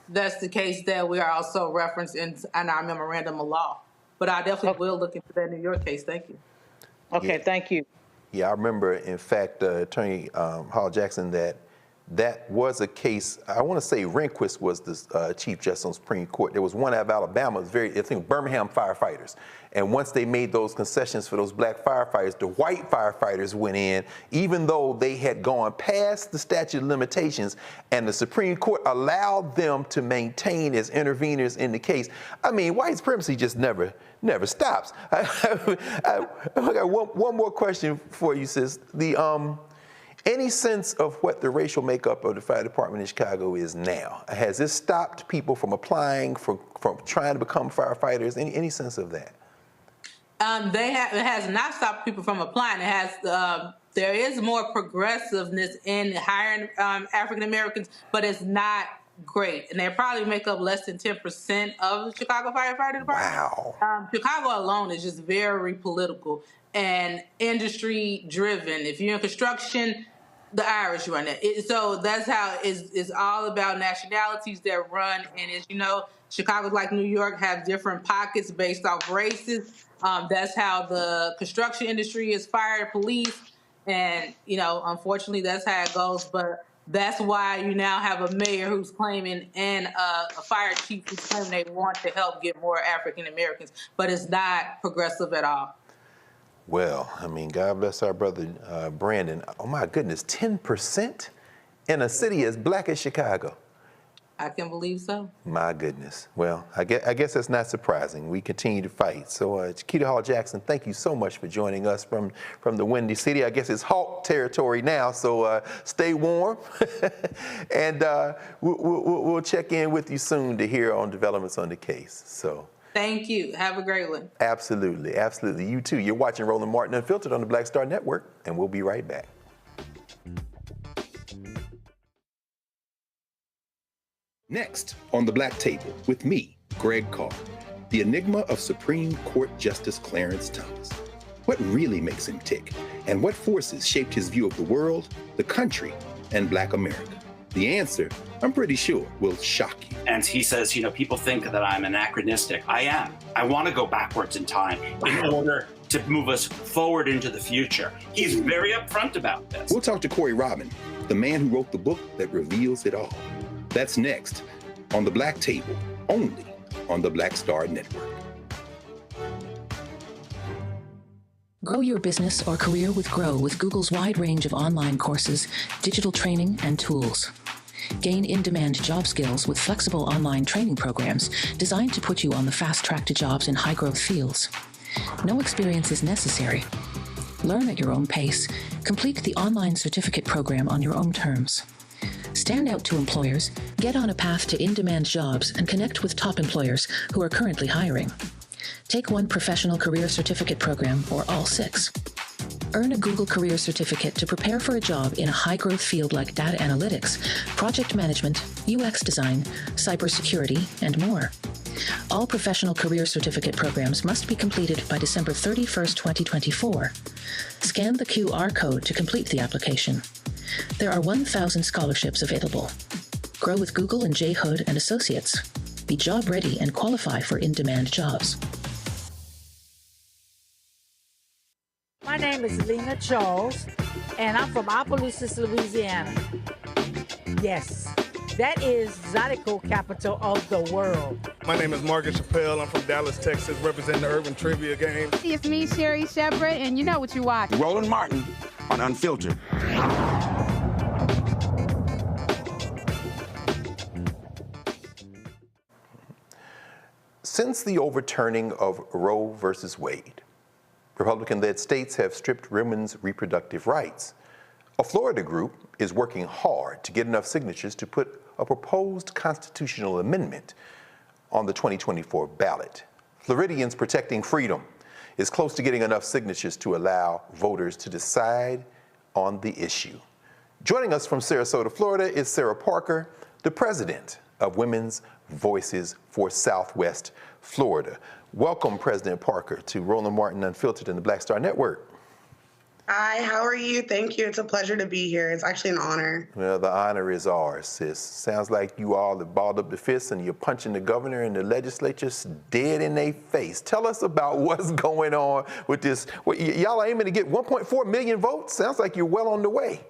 that's the case that we are also referenced in our memorandum of law. But I definitely will look into that New York case. Thank you. Okay, thank you. Yeah, I remember, in fact, Attorney Hall Jackson, that was a case. I want to say Rehnquist was the Chief Justice on the Supreme Court. There was one out of Alabama, I think Birmingham firefighters. And once they made those concessions for those black firefighters, the white firefighters went in, even though they had gone past the statute of limitations, and the Supreme Court allowed them to maintain as interveners in the case. I mean, white supremacy just never stops. I got one more question for you, sis. Any sense of what the racial makeup of the fire department in Chicago is now? Has this stopped people from applying, from trying to become firefighters? Any sense of that? It has not stopped people from applying. It has. There is more progressiveness in hiring African Americans, but it's not great, and they probably make up less than 10% of the Chicago Firefighter Department. Wow. Chicago alone is just very political and industry driven. If you're in construction, the Irish run it. So that's how it's all about nationalities that run. And as you know, Chicago, like New York, have different pockets based off races. That's how the construction industry is, fire, police, and unfortunately, that's how it goes. But that's why you now have a mayor who's claiming and a fire chief who's claiming they want to help get more African Americans, but it's not progressive at all. Well, I mean, God bless our brother Brandon. Oh my goodness, 10% in a city as black as Chicago. I can believe so. My goodness. Well, I guess that's not surprising. We continue to fight. So, Chiquita Hall Jackson, thank you so much for joining us from the Windy City. I guess it's Hawk territory now, so stay warm. And we'll check in with you soon to hear on developments on the case. So. Thank you. Have a great one. Absolutely. Absolutely. You too. You're watching Roland Martin Unfiltered on the Black Star Network, and we'll be right back. Next on the Black Table with me, Greg Carr, the enigma of Supreme Court Justice Clarence Thomas. What really makes him tick, and what forces shaped his view of the world, the country, and Black America? The answer, I'm pretty sure, will shock you. And he says, people think that I'm anachronistic. I am. I want to go backwards in time in order to move us forward into the future. He's very upfront about this. We'll talk to Corey Robin, the man who wrote the book that reveals it all. That's next on the Black Table, only on the Black Star Network. Grow your business or career with Grow with Google's wide range of online courses, digital training, and tools. Gain in-demand job skills with flexible online training programs designed to put you on the fast track to jobs in high-growth fields. No experience is necessary. Learn at your own pace. Complete the online certificate program on your own terms. Stand out to employers, get on a path to in-demand jobs, and connect with top employers who are currently hiring. Take one professional career certificate program or all 6. Earn a Google Career Certificate to prepare for a job in a high-growth field like data analytics, project management, UX design, cybersecurity, and more. All professional career certificate programs must be completed by December 31st, 2024. Scan the QR code to complete the application. There are 1,000 scholarships available. Grow with Google and J. Hood and Associates. Be job ready and qualify for in-demand jobs. My name is Lena Charles, and I'm from Opelousas, Louisiana. Yes, that is Zydeco capital of the world. My name is Margaret Chappelle. I'm from Dallas, Texas, representing the Urban Trivia Game. It's me, Sherry Shepard, and you know what you watch. Roland Martin on Unfiltered. Since the overturning of Roe versus Wade, Republican-led states have stripped women's reproductive rights. A Florida group is working hard to get enough signatures to put a proposed constitutional amendment on the 2024 ballot. Floridians Protecting Freedom is close to getting enough signatures to allow voters to decide on the issue. Joining us from Sarasota, Florida is Sarah Parker, the president of Women's Voices for Southwest Florida. Welcome, President Parker, to Roland Martin Unfiltered and the Black Star Network. Hi, how are you? Thank you. It's a pleasure to be here. It's actually an honor. Well, the honor is ours, sis. Sounds like you all have balled up the fists and you're punching the governor and the legislature dead in their face. Tell us about what's going on with this. Y'all are aiming to get 1.4 million votes? Sounds like you're well on the way.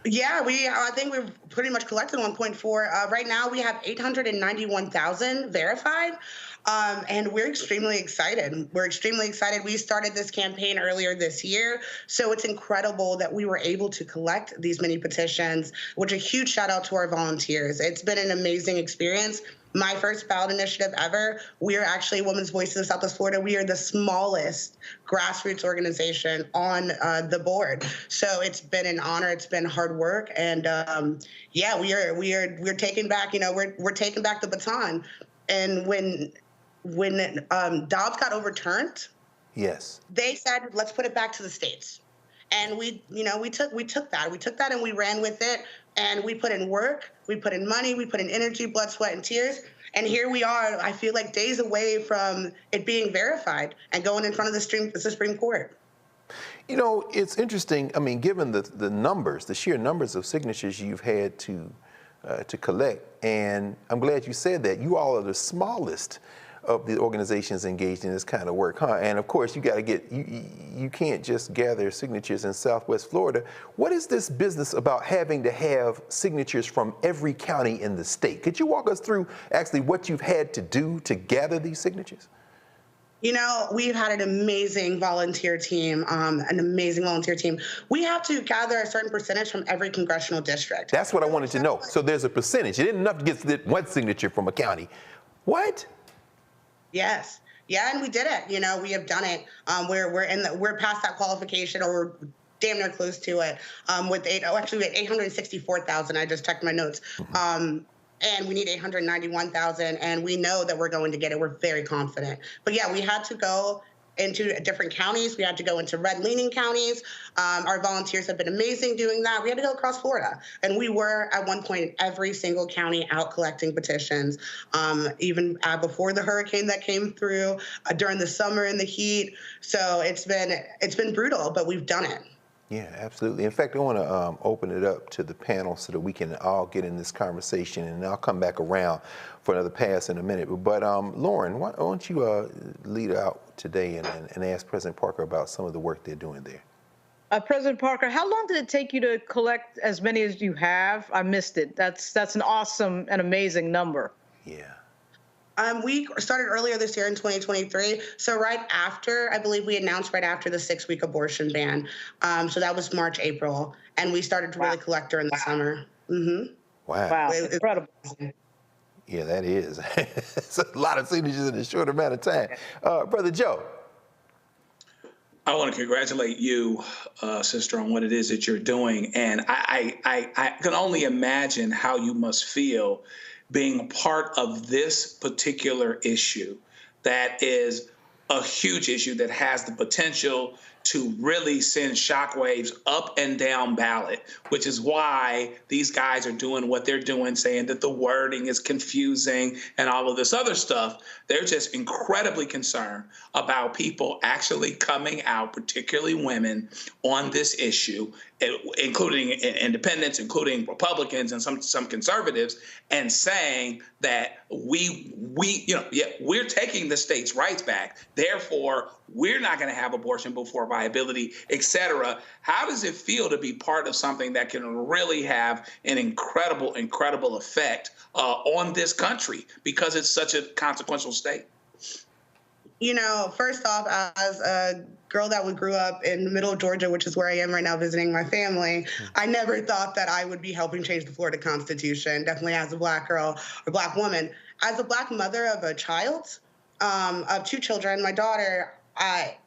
Yeah, I think we've pretty much collected 1.4. Right now, we have 891,000 verified, and we're extremely excited. We're extremely excited. We started this campaign earlier this year, so it's incredible that we were able to collect these many petitions, which a huge shout out to our volunteers. It's been an amazing experience. My first ballot initiative ever. We are actually Women's Voices of Southwest Florida. We are the smallest grassroots organization on the board. So it's been an honor. It's been hard work, and yeah, we're taking back. We're taking back the baton. And when Dobbs got overturned, yes, they said let's put it back to the states. And we took that and we ran with it, and we put in work, we put in money, we put in energy, blood, sweat, and tears. And here we are, I feel like days away from it being verified and going in front of the Supreme Court. You know, it's interesting. I mean, given the numbers, the sheer numbers of signatures you've had to collect, and I'm glad you said that. You all are the smallest of the organizations engaged in this kind of work, huh? And of course, you got to get, you can't just gather signatures in Southwest Florida. What is this business about having to have signatures from every county in the state? Could you walk us through actually what you've had to do to gather these signatures? You know, we've had an amazing volunteer team, We have to gather a certain percentage from every congressional district. That's what I wanted to know. So there's a percentage. It isn't enough to get one signature from a county. What? Yes. Yeah, and we did it. We have done it. We're past that qualification, or we're damn near close to it. We had 864,000. I just checked my notes. And we need 891,000, and we know that we're going to get it. We're very confident. But yeah, we had to go into different counties. We had to go into red-leaning counties. Our volunteers have been amazing doing that. We had to go across Florida. And we were, at one point, in every single county out collecting petitions, even before the hurricane that came through, during the summer in the heat. So it's been brutal, but we've done it. Yeah, absolutely. In fact, I want to open it up to the panel so that we can all get in this conversation, and I'll come back around for another pass in a minute. But Lauren, why don't you lead out today and ask President Parker about some of the work they're doing there? President Parker, how long did it take you to collect as many as you have? I missed it. That's an awesome and amazing number. Yeah. We started earlier this year in 2023. So right after, I believe we announced right after the 6-week abortion ban. So that was March, April. And we started to really collect during the summer. Mm-hmm. Wow. Incredible. Yeah, that is. It's a lot of signatures in a short amount of time. Brother Joe. I want to congratulate you, sister, on what it is that you're doing. And I can only imagine how you must feel being a part of this particular issue that is a huge issue that has the potential to really send shockwaves up and down ballot, which is why these guys are doing what they're doing, saying that the wording is confusing and all of this other stuff. They're just incredibly concerned about people actually coming out, particularly women, on this issue, including independents, including Republicans and some conservatives, and saying that we're taking the states' rights back. Therefore, we're not going to have abortion before viability, et cetera. How does it feel to be part of something that can really have an incredible, incredible effect on this country because it's such a consequential state? You know, first off, as a girl that grew up in the middle of Georgia, which is where I am right now visiting my family, I never thought that I would be helping change the Florida Constitution, definitely as a Black girl or Black woman. As a Black mother of a child, of 2 children, my daughter,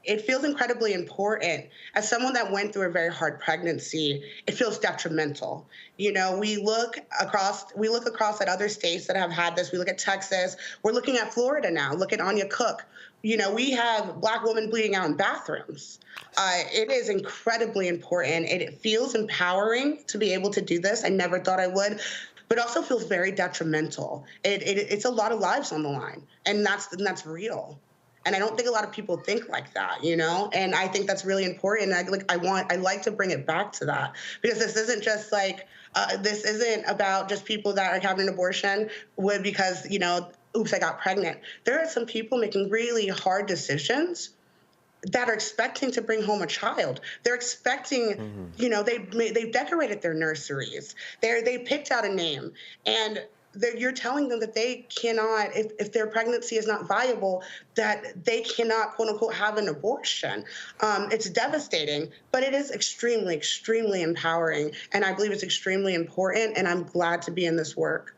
it feels incredibly important. As someone that went through a very hard pregnancy, it feels detrimental. You know, we look across at other states that have had this. We look at Texas. We're looking at Florida now. Look at Anya Cook. You know, we have Black women bleeding out in bathrooms. It is incredibly important. It feels empowering to be able to do this. I never thought I would, but also feels very detrimental. It's a lot of lives on the line, and that's real. And I don't think a lot of people think like that, you know? And I think that's really important. And I like to bring it back to that, because this isn't just like, this isn't about just people that are having an abortion because, you know, oops, I got pregnant. There are some people making really hard decisions that are expecting to bring home a child. They're expecting, you know, they've decorated their nurseries. They picked out a name, and you're telling them that they cannot, if their pregnancy is not viable, that they cannot, quote unquote, have an abortion. It's devastating, but it is extremely, extremely empowering. And I believe it's extremely important, and I'm glad to be in this work.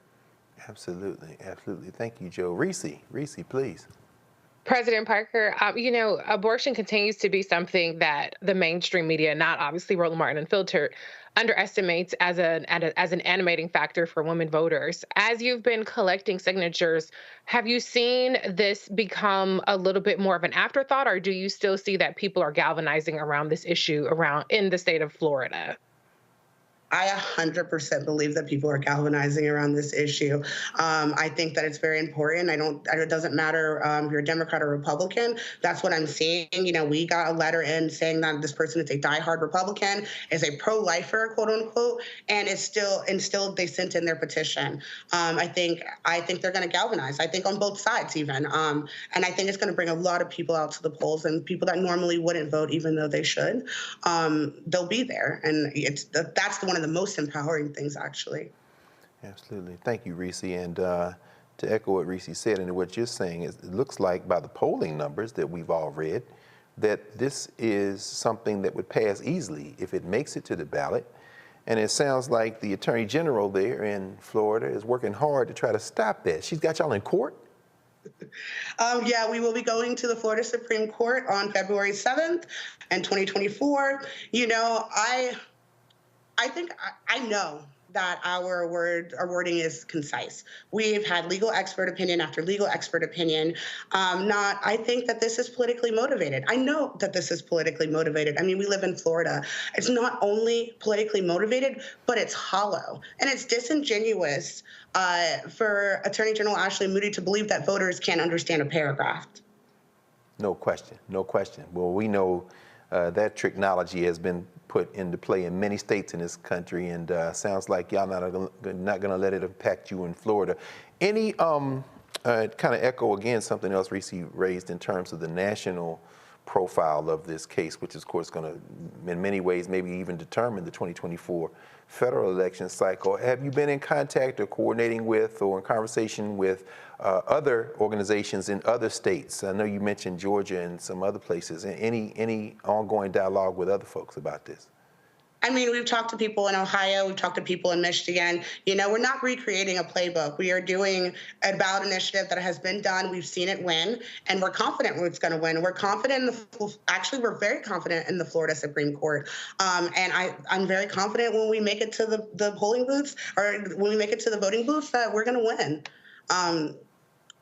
Absolutely, absolutely. Thank you, Joe. Reese, please. President Parker, you know, abortion continues to be something that the mainstream media, not obviously Roland Martin Unfiltered, underestimates as an animating factor for women voters. As you've been collecting signatures, have you seen this become a little bit more of an afterthought, or do you still see that people are galvanizing around this issue in the state of Florida? I 100% believe that people are galvanizing around this issue. I think that it's very important. It doesn't matter if you're a Democrat or Republican. That's what I'm seeing. You know, we got a letter in saying that this person is a diehard Republican, is a pro-lifer, quote unquote, and they sent in their petition. I think they're going to galvanize. I think on both sides even. And I think it's going to bring a lot of people out to the polls, and people that normally wouldn't vote, even though they should, they'll be there. And that's one of the most empowering things, actually. Absolutely. Thank you, Reese. And to echo what Reese said and what you're saying, it looks like by the polling numbers that we've all read that this is something that would pass easily if it makes it to the ballot. And it sounds like the Attorney General there in Florida is working hard to try to stop that. She's got y'all in court? Yeah, we will be going to the Florida Supreme Court on February 7th in 2024. You know, I know that our wording is concise. We've had legal expert opinion after legal expert opinion. I think that this is politically motivated. I know that this is politically motivated. I mean, we live in Florida. It's not only politically motivated, but it's hollow. And it's disingenuous for Attorney General Ashley Moody to believe that voters can't understand a paragraph. No question, no question. Well, we know that technology has been put into play in many states in this country, and sounds like y'all not going to let it impact you in Florida. Any kind of echo again something else Reese raised in terms of the national profile of this case, which is of course going to, in many ways, maybe even determine the 2024 federal election cycle. Have you been in contact or coordinating with or in conversation with other organizations in other states? I know you mentioned Georgia and some other places. Any ongoing dialogue with other folks about this? I mean, we've talked to people in Ohio, we've talked to people in Michigan. You know, we're not recreating a playbook. We are doing a ballot initiative that has been done. We've seen it win, and we're confident it's going to win. We're confident we're very confident in the Florida Supreme Court. And I'm very confident when we make it to the polling booths, or when we make it to the voting booths, that we're going to win.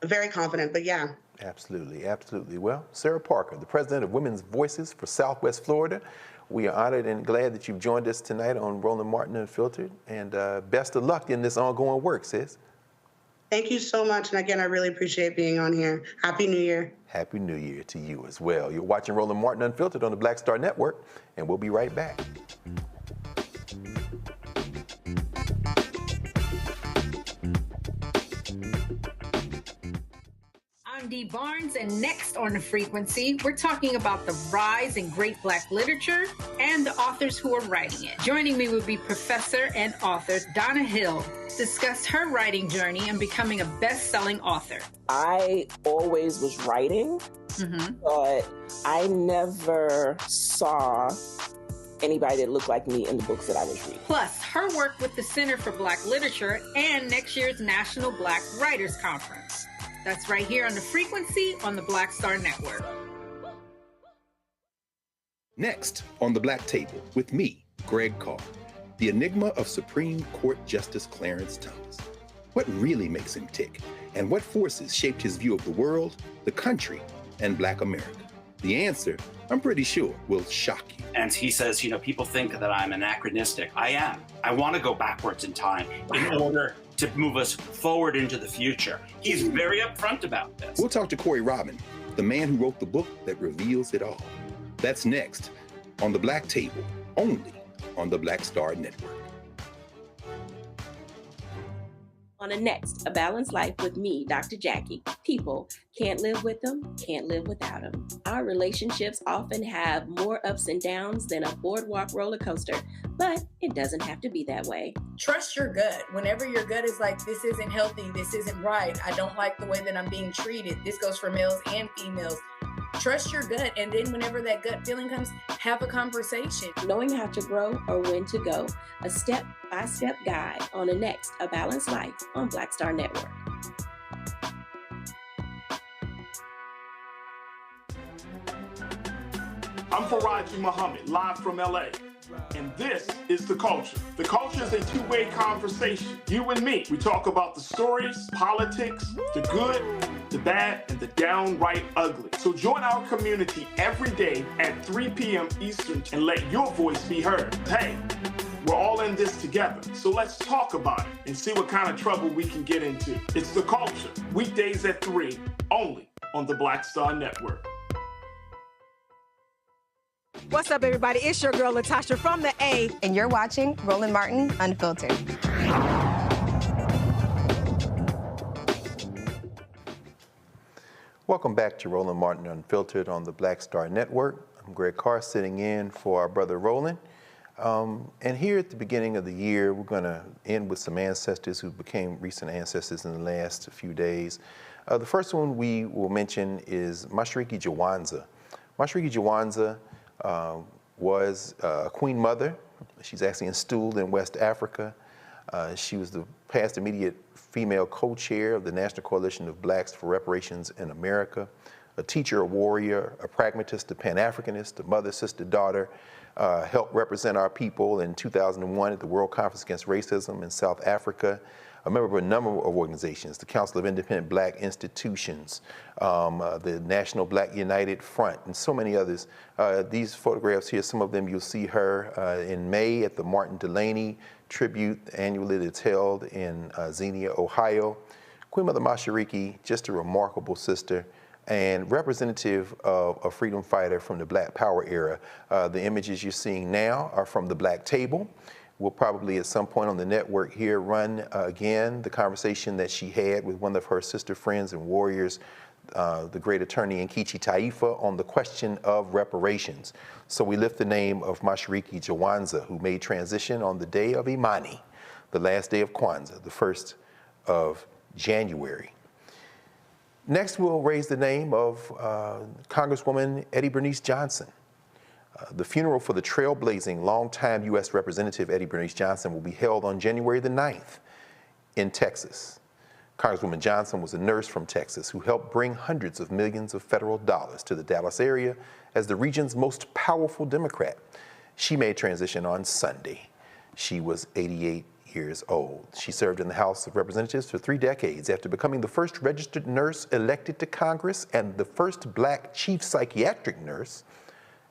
Very confident, but yeah, Absolutely, absolutely. Well, Sarah Parker, the president of Women's Voices for Southwest Florida, we are honored and glad that you've joined us tonight on Roland Martin Unfiltered, and best of luck in this ongoing work, sis. Thank you so much, and again, I really appreciate being on here. Happy New Year. Happy New Year to you as well. You're watching Roland Martin Unfiltered on the Black Star Network, and we'll be right back. I'm Dee Barnes, and next on The Frequency, we're talking about the rise in great Black literature and the authors who are writing it. Joining me will be professor and author Donna Hill, discuss her writing journey and becoming a best-selling author. I always was writing, but I never saw anybody that looked like me in the books that I was reading. Plus, her work with the Center for Black Literature and next year's National Black Writers Conference. That's right here on The Frequency on the Black Star Network. Next on the Black Table with me, Greg Carr, the enigma of Supreme Court Justice Clarence Thomas. What really makes him tick, and what forces shaped his view of the world, the country, and Black America? The answer, I'm pretty sure, will shock you. And he says, people think that I'm anachronistic. I am. I want to go backwards in time in order to move us forward into the future. He's very upfront about this. We'll talk to Corey Robin, the man who wrote the book that reveals it all. That's next on the Black Table, only on the Black Star Network. On the next, A Balanced Life with me, Dr. Jackie. People, can't live with them, can't live without them. Our relationships often have more ups and downs than a boardwalk roller coaster, but it doesn't have to be that way. Trust your gut. Whenever your gut is like, this isn't healthy, this isn't right, I don't like the way that I'm being treated. This goes for males and females. Trust your gut, and then whenever that gut feeling comes, have a conversation. Knowing how to grow or when to go, a step-by-step guide on the next A Balanced Life on Black Star Network. I'm Faraji Muhammad, live from LA. And this is The Culture. The Culture is a two-way conversation. You and me. We talk about the stories, politics, the good, the bad, and the downright ugly. So join our community every day at 3 p.m. Eastern and let your voice be heard. Hey, we're all in this together. So let's talk about it and see what kind of trouble we can get into. It's The Culture, weekdays at 3, only on the Black Star Network. What's up, everybody? It's your girl, Latasha from the A. And you're watching Roland Martin Unfiltered. Welcome back to Roland Martin Unfiltered on the Black Star Network. I'm Greg Carr, sitting in for our brother Roland. And here at the beginning of the year, we're going to end with some ancestors who became recent ancestors in the last few days. The first one we will mention is Mashariki Jawanza. Mashariki Jawanza was a queen mother. She's actually installed in West Africa. She was the past immediate female co-chair of the National Coalition of Blacks for Reparations in America, a teacher, a warrior, a pragmatist, a Pan-Africanist, a mother, sister, daughter, helped represent our people in 2001 at the World Conference Against Racism in South Africa, a member of a number of organizations, the Council of Independent Black Institutions, the National Black United Front, and so many others. These photographs here, some of them you'll see her in May at the Martin Delaney tribute annually that's held in Xenia, Ohio. Queen Mother Mashariki, just a remarkable sister and representative of a freedom fighter from the Black Power era. The images you're seeing now are from the Black Table. We'll probably at some point on the network here run again the conversation that she had with one of her sister friends and warriors, the great attorney Nkechi Taifa, on the question of reparations. So we lift the name of Mashariki Jawanza, who made transition on the day of Imani, the last day of Kwanzaa, the 1st of January. Next, we'll raise the name of Congresswoman Eddie Bernice Johnson. The funeral for the trailblazing longtime U.S. Representative Eddie Bernice Johnson will be held on January the 9th in Texas. Congresswoman Johnson was a nurse from Texas who helped bring hundreds of millions of federal dollars to the Dallas area as the region's most powerful Democrat. She made transition on Sunday. She was 88 years old. She served in the House of Representatives for 3 decades after becoming the first registered nurse elected to Congress and the first black chief psychiatric nurse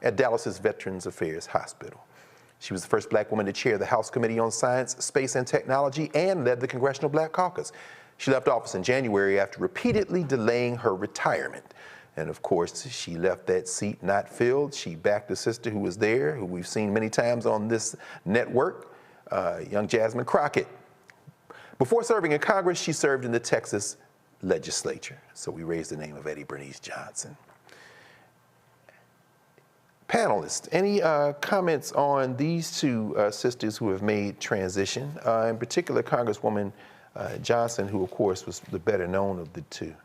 at Dallas's Veterans Affairs Hospital. She was the first black woman to chair the House Committee on Science, Space, and Technology and led the Congressional Black Caucus. She left office in January after repeatedly delaying her retirement. And of course, she left that seat not filled. She backed a sister who was there, who we've seen many times on this network, young Jasmine Crockett. Before serving in Congress, she served in the Texas legislature. So we raised the name of Eddie Bernice Johnson. Panelists, any comments on these two sisters who have made transition, in particular Congresswoman Johnson, who of course was the better known of the two?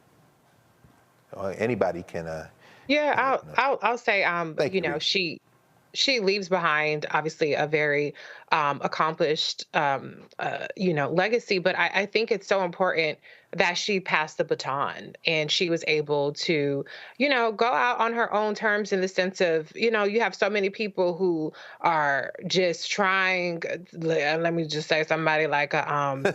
Anybody can. Yeah, I'll say, you know, she leaves behind obviously a very accomplished, you know, legacy. But I think it's so important that she passed the baton and she was able to, you know, go out on her own terms in the sense of, you know, you have so many people who are just trying, let me just say somebody like Chuck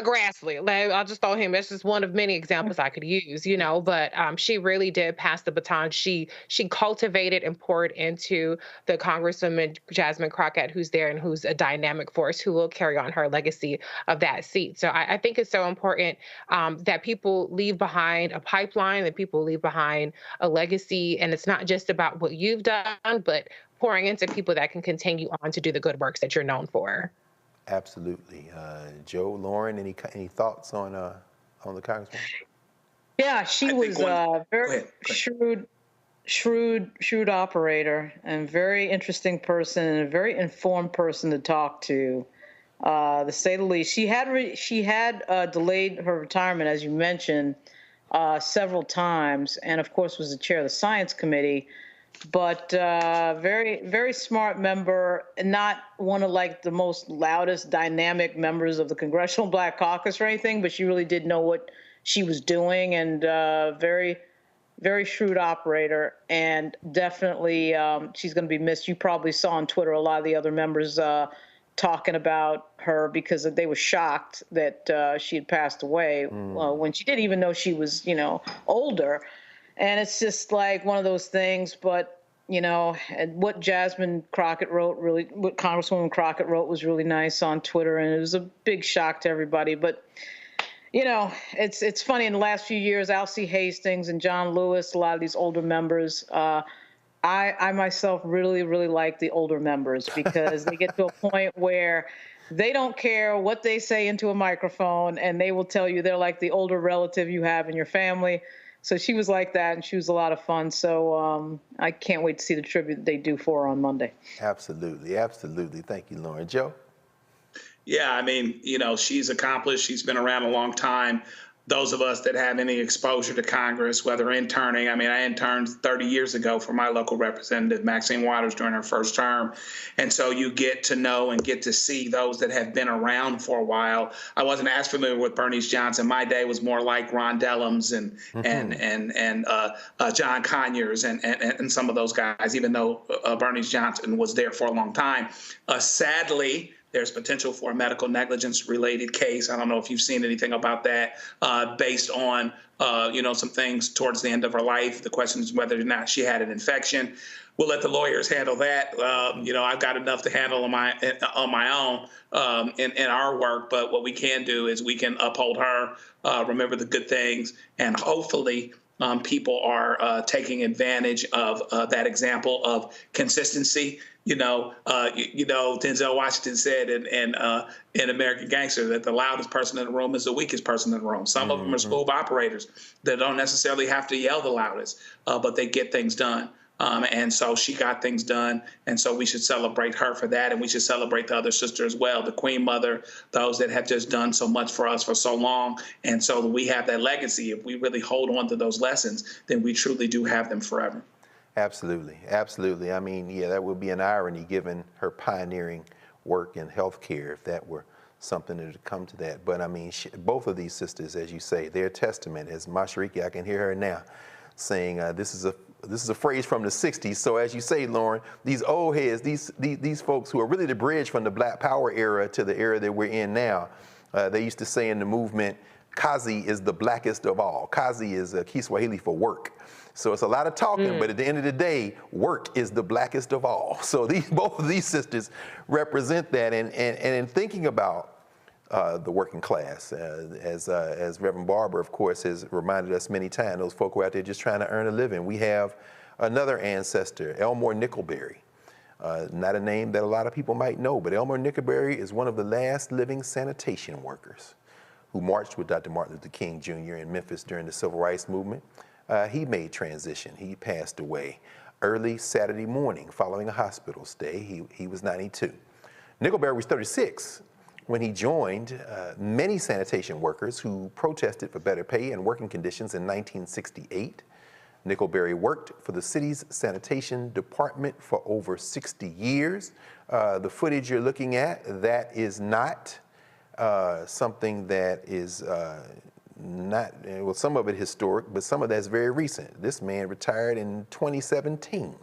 Grassley. Like, I'll just throw him. That's just one of many examples I could use, you know, but she really did pass the baton. She cultivated and poured into the Congresswoman Jasmine Crockett, who's there and who's a dynamic force who will carry on her legacy of that seat. So I think it's so important that people leave behind a pipeline, that people leave behind a legacy. And it's not just about what you've done, but pouring into people that can continue on to do the good works that you're known for. Absolutely. Joe, Lauren, any thoughts on the Congresswoman? Yeah, she was a very shrewd operator and very interesting person and a very informed person to talk to, to say the least. She had delayed her retirement, as you mentioned, several times, and of course was the chair of the Science Committee. But very, very smart member, and not one of like the most loudest, dynamic members of the Congressional Black Caucus or anything, but she really did know what she was doing, and very, very shrewd operator, and definitely she's going to be missed. You probably saw on Twitter a lot of the other members talking about her because they were shocked that she had passed away when she didn't even know she was, you know, older. And it's just like one of those things, but, you know, what Jasmine Crockett wrote, what Congresswoman Crockett wrote was really nice on Twitter, and it was a big shock to everybody. But, you know, it's funny, in the last few years, Alcee Hastings and John Lewis, a lot of these older members, I myself really, really like the older members because they get to a point where they don't care what they say into a microphone, and they will tell you they're like the older relative you have in your family. So she was like that, and she was a lot of fun. So I can't wait to see the tribute they do for her on Monday. Absolutely, absolutely. Thank you, Lauren. Joe? Yeah, I mean, you know, she's accomplished. She's been around a long time. Those of us that have any exposure to Congress, whether interning, I mean, I interned 30 years ago for my local representative, Maxine Waters, during her first term. And so you get to know and get to see those that have been around for a while. I wasn't as familiar with Bernice Johnson. My day was more like Ron Dellums and John Conyers and some of those guys, even though Bernice Johnson was there for a long time. Sadly, there's potential for a medical negligence related case. I don't know if you've seen anything about that based on, you know, some things towards the end of her life. The question is whether or not she had an infection. We'll let the lawyers handle that. You know, I've got enough to handle on my own in our work. But what we can do is we can uphold her, remember the good things, and hopefully people are taking advantage of that example of consistency. You know, Denzel Washington said in American Gangster that the loudest person in the room is the weakest person in the room. Some of them are smooth operators that don't necessarily have to yell the loudest, but they get things done. And so she got things done. And so we should celebrate her for that. And we should celebrate the other sister as well, the Queen Mother, those that have just done so much for us for so long. And so we have that legacy. If we really hold on to those lessons, then we truly do have them forever. Absolutely. Absolutely. I mean, yeah, that would be an irony given her pioneering work in healthcare if that were something that would come to that. But I mean, both of these sisters, as you say, they're a testament. As Mashariki, I can hear her now saying this is this is a phrase from the 60s. So as you say, Lauren, these old heads, these folks who are really the bridge from the Black Power era to the era that we're in now, they used to say in the movement, Kazi is the blackest of all. Kazi is Kiswahili for work. So it's a lot of talking, but at the end of the day, work is the blackest of all. So both of these sisters represent that. And in thinking about the working class, as Reverend Barber, of course, has reminded us many times, those folk who are out there just trying to earn a living. We have another ancestor, Elmore Nickelberry. Not a name that a lot of people might know, but Elmore Nickelberry is one of the last living sanitation workers who marched with Dr. Martin Luther King Jr. in Memphis during the Civil Rights Movement. He made transition. He passed away early Saturday morning following a hospital stay. He was 92. Nickelberry was 36 when he joined many sanitation workers who protested for better pay and working conditions in 1968. Nickelberry worked for the city's sanitation department for over 60 years. The footage you're looking at, that is not something that is not, well, some of it historic, but some of that's very recent. This man retired in 2017.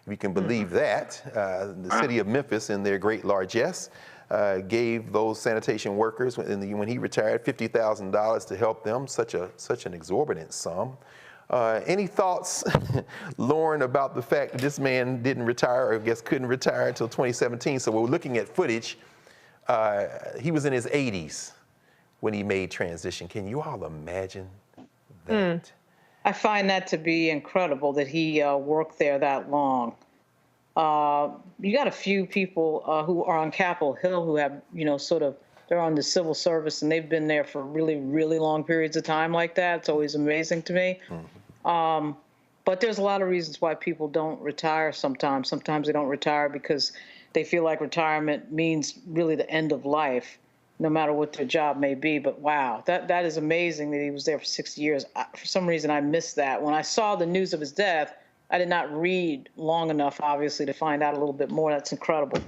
If you can believe that, the city of Memphis, in their great largesse, gave those sanitation workers, when he retired, $50,000 to help them, such an exorbitant sum. Any thoughts, Lauren, about the fact that this man didn't retire, or I guess couldn't retire until 2017? So we're looking at footage. He was in his 80s when he made transition. Can you all imagine that? I find that to be incredible that he worked there that long. You got a few people who are on Capitol Hill who have, they're on the civil service and they've been there for really, really long periods of time like that. It's always amazing to me. But there's a lot of reasons why people don't retire sometimes. Sometimes they don't retire because they feel like retirement means really the end of life, no matter what their job may be. But wow, that is amazing that he was there for 60 years. For some reason, I missed that. When I saw the news of his death, I did not read long enough, obviously, to find out a little bit more. That's incredible.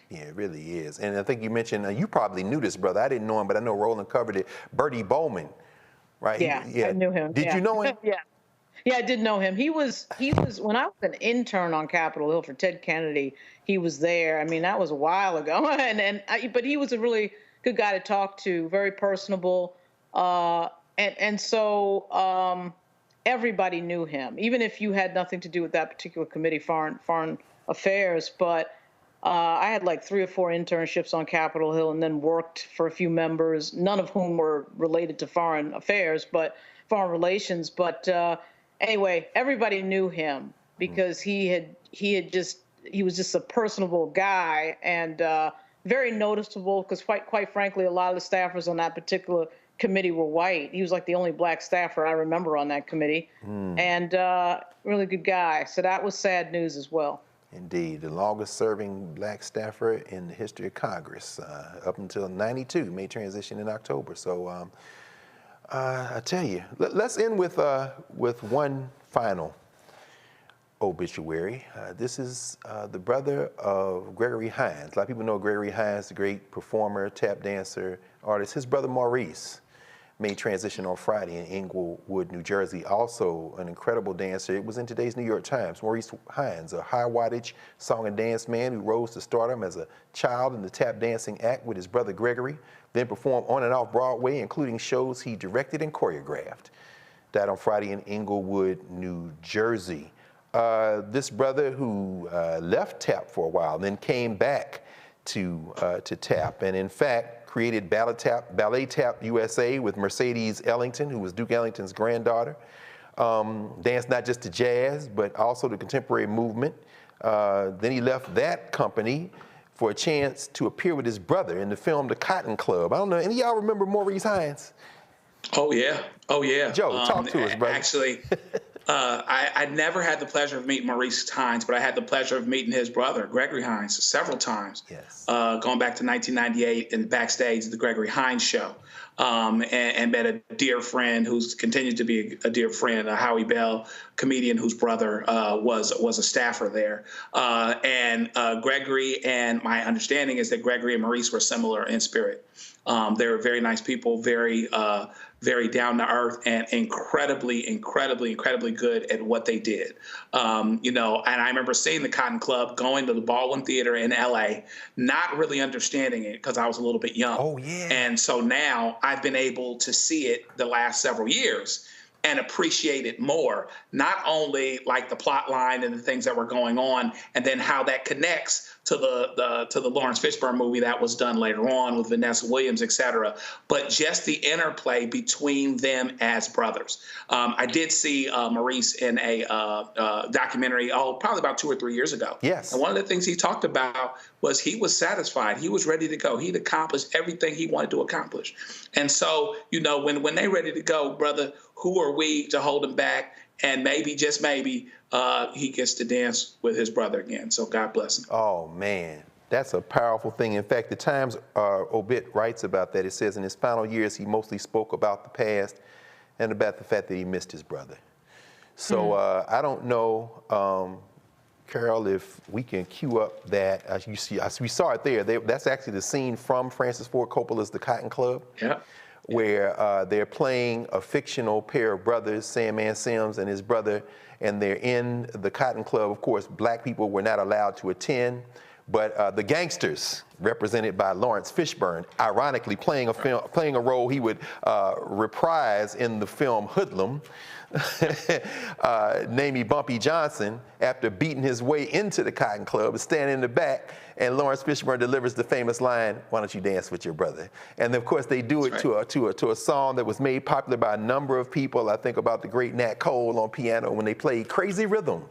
Yeah, it really is. And I think you mentioned, you probably knew this brother. I didn't know him, but I know Roland covered it. Bertie Bowman, right? Yeah, I knew him. Did you know him? Yeah, I did know him. He was when I was an intern on Capitol Hill for Ted Kennedy, he was there. I mean, that was a while ago. But he was a really good guy to talk to, very personable. So everybody knew him, even if you had nothing to do with that particular committee, foreign affairs. But I had like 3 or 4 internships on Capitol Hill and then worked for a few members, none of whom were related to foreign affairs, but foreign relations. But anyway, everybody knew him because he was just a personable guy and very noticeable because quite frankly, a lot of the staffers on that particular committee were white. He was like the only black staffer I remember on that committee, and really good guy. So that was sad news as well. Indeed, the longest serving black staffer in the history of Congress, up until 92, made transition in October. So I tell you, let's end with one final obituary. This is the brother of Gregory Hines. A lot of people know Gregory Hines, the great performer, tap dancer, artist. His brother Maurice made transition on Friday in Englewood, New Jersey. Also an incredible dancer. It was in today's New York Times. Maurice Hines, a high wattage song and dance man who rose to stardom as a child in the tap dancing act with his brother Gregory, then performed on and off Broadway, including shows he directed and choreographed. Died on Friday in Englewood, New Jersey. This brother who left tap for a while, then came back to tap, and in fact created Ballet Tap USA with Mercedes Ellington, who was Duke Ellington's granddaughter. Danced not just to jazz, but also the contemporary movement. Then he left that company for a chance to appear with his brother in the film The Cotton Club. I don't know, any of y'all remember Maurice Hines? Oh yeah. Joe, talk to us, brother. Actually, I never had the pleasure of meeting Maurice Hines, but I had the pleasure of meeting his brother, Gregory Hines, several times. Yes. Going back to 1998 and backstage at the Gregory Hines show. and met a dear friend who's continued to be a dear friend, Howie Bell, comedian whose brother was a staffer there. And Gregory, and my understanding is that Gregory and Maurice were similar in spirit. They were very nice people, very down to earth, and incredibly good at what they did. And I remember seeing the Cotton Club, going to the Baldwin Theater in LA, not really understanding it because I was a little bit young. Oh, yeah. And so now I've been able to see it the last several years and appreciate it more, not only like the plot line and the things that were going on, and then how that connects to the Lawrence Fishburne movie that was done later on with Vanessa Williams, et cetera, but just the interplay between them as brothers. I did see Maurice in a documentary, probably about 2 or 3 years ago. Yes. And one of the things he talked about was he was satisfied. He was ready to go. He'd accomplished everything he wanted to accomplish. And so, when they're ready to go, brother, who are we to hold him back? And maybe, just maybe, he gets to dance with his brother again. So God bless him. Oh, man. That's a powerful thing. In fact, the Times obit writes about that. It says in his final years, he mostly spoke about the past and about the fact that he missed his brother. So I don't know, Carol, if we can cue up that. You see, we saw it there. That's actually the scene from Francis Ford Coppola's The Cotton Club. Yeah. Where they're playing a fictional pair of brothers, Sandman Sims and his brother, and they're in the Cotton Club. Of course, black people were not allowed to attend, but the gangsters, represented by Lawrence Fishburne, ironically playing a role he would reprise in the film Hoodlum, Namey Bumpy Johnson, after beating his way into the Cotton Club, is standing in the back, and Lawrence Fishburne delivers the famous line, "Why don't you dance with your brother?" And of course, they do it to a song that was made popular by a number of people. I think about the great Nat Cole on piano when they played Crazy Rhythm.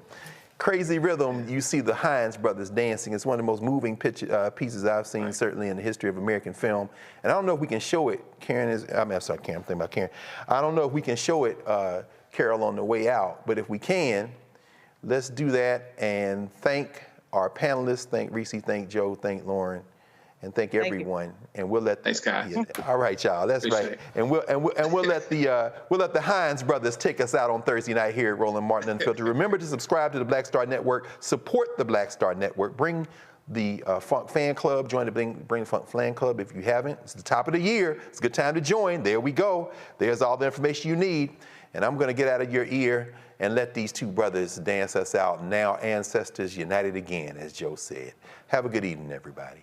Crazy Rhythm, you see the Hines brothers dancing. It's one of the most moving pieces I've seen, certainly in the history of American film. And I don't know if we can show it. Karen, I'm thinking about Karen. I don't know if we can show it, Carol, on the way out. But if we can, let's do that and thank our panelists. Thank Reese, thank Joe, thank Lauren, and thank everyone. And we'll let thanks, guys. Yeah, all right, y'all. That's Appreciate right. And we'll let the Hines brothers take us out on Thursday night here at Roland Martin Unfiltered. Remember to subscribe to the Black Star Network. Support the Black Star Network. Bring the Funk Fan Club. Join the Bring Funk Fan Club if you haven't. It's the top of the year. It's a good time to join. There we go. There's all the information you need. And I'm going to get out of your ear and let these two brothers dance us out. Now ancestors united again, as Joe said. Have a good evening, everybody.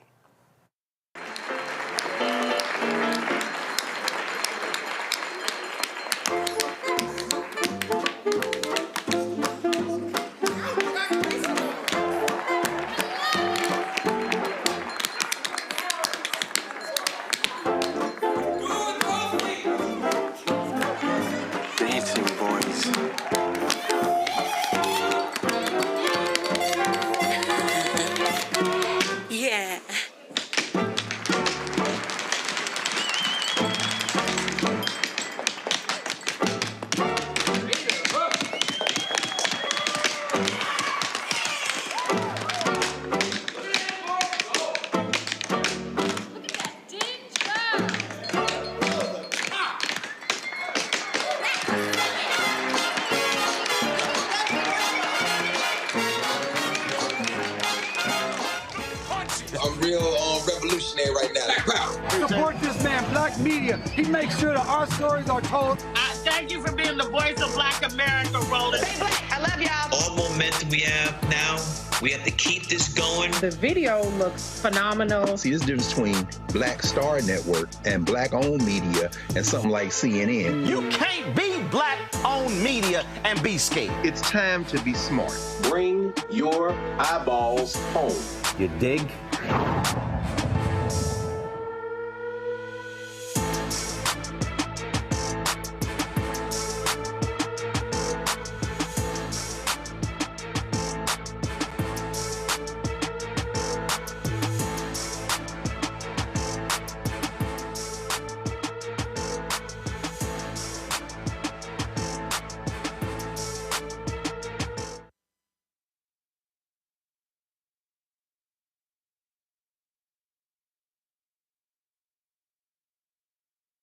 Support this man, Black Media. He makes sure that our stories are told. Thank you for being the voice of Black America, Roland. Stay black. I love y'all. All momentum we have now, we have to keep this going. The video looks phenomenal. See, this difference between Black Star Network and Black-owned media and something like CNN. You can't be Black-owned media and be scared. It's time to be smart. Bring your eyeballs home. You dig?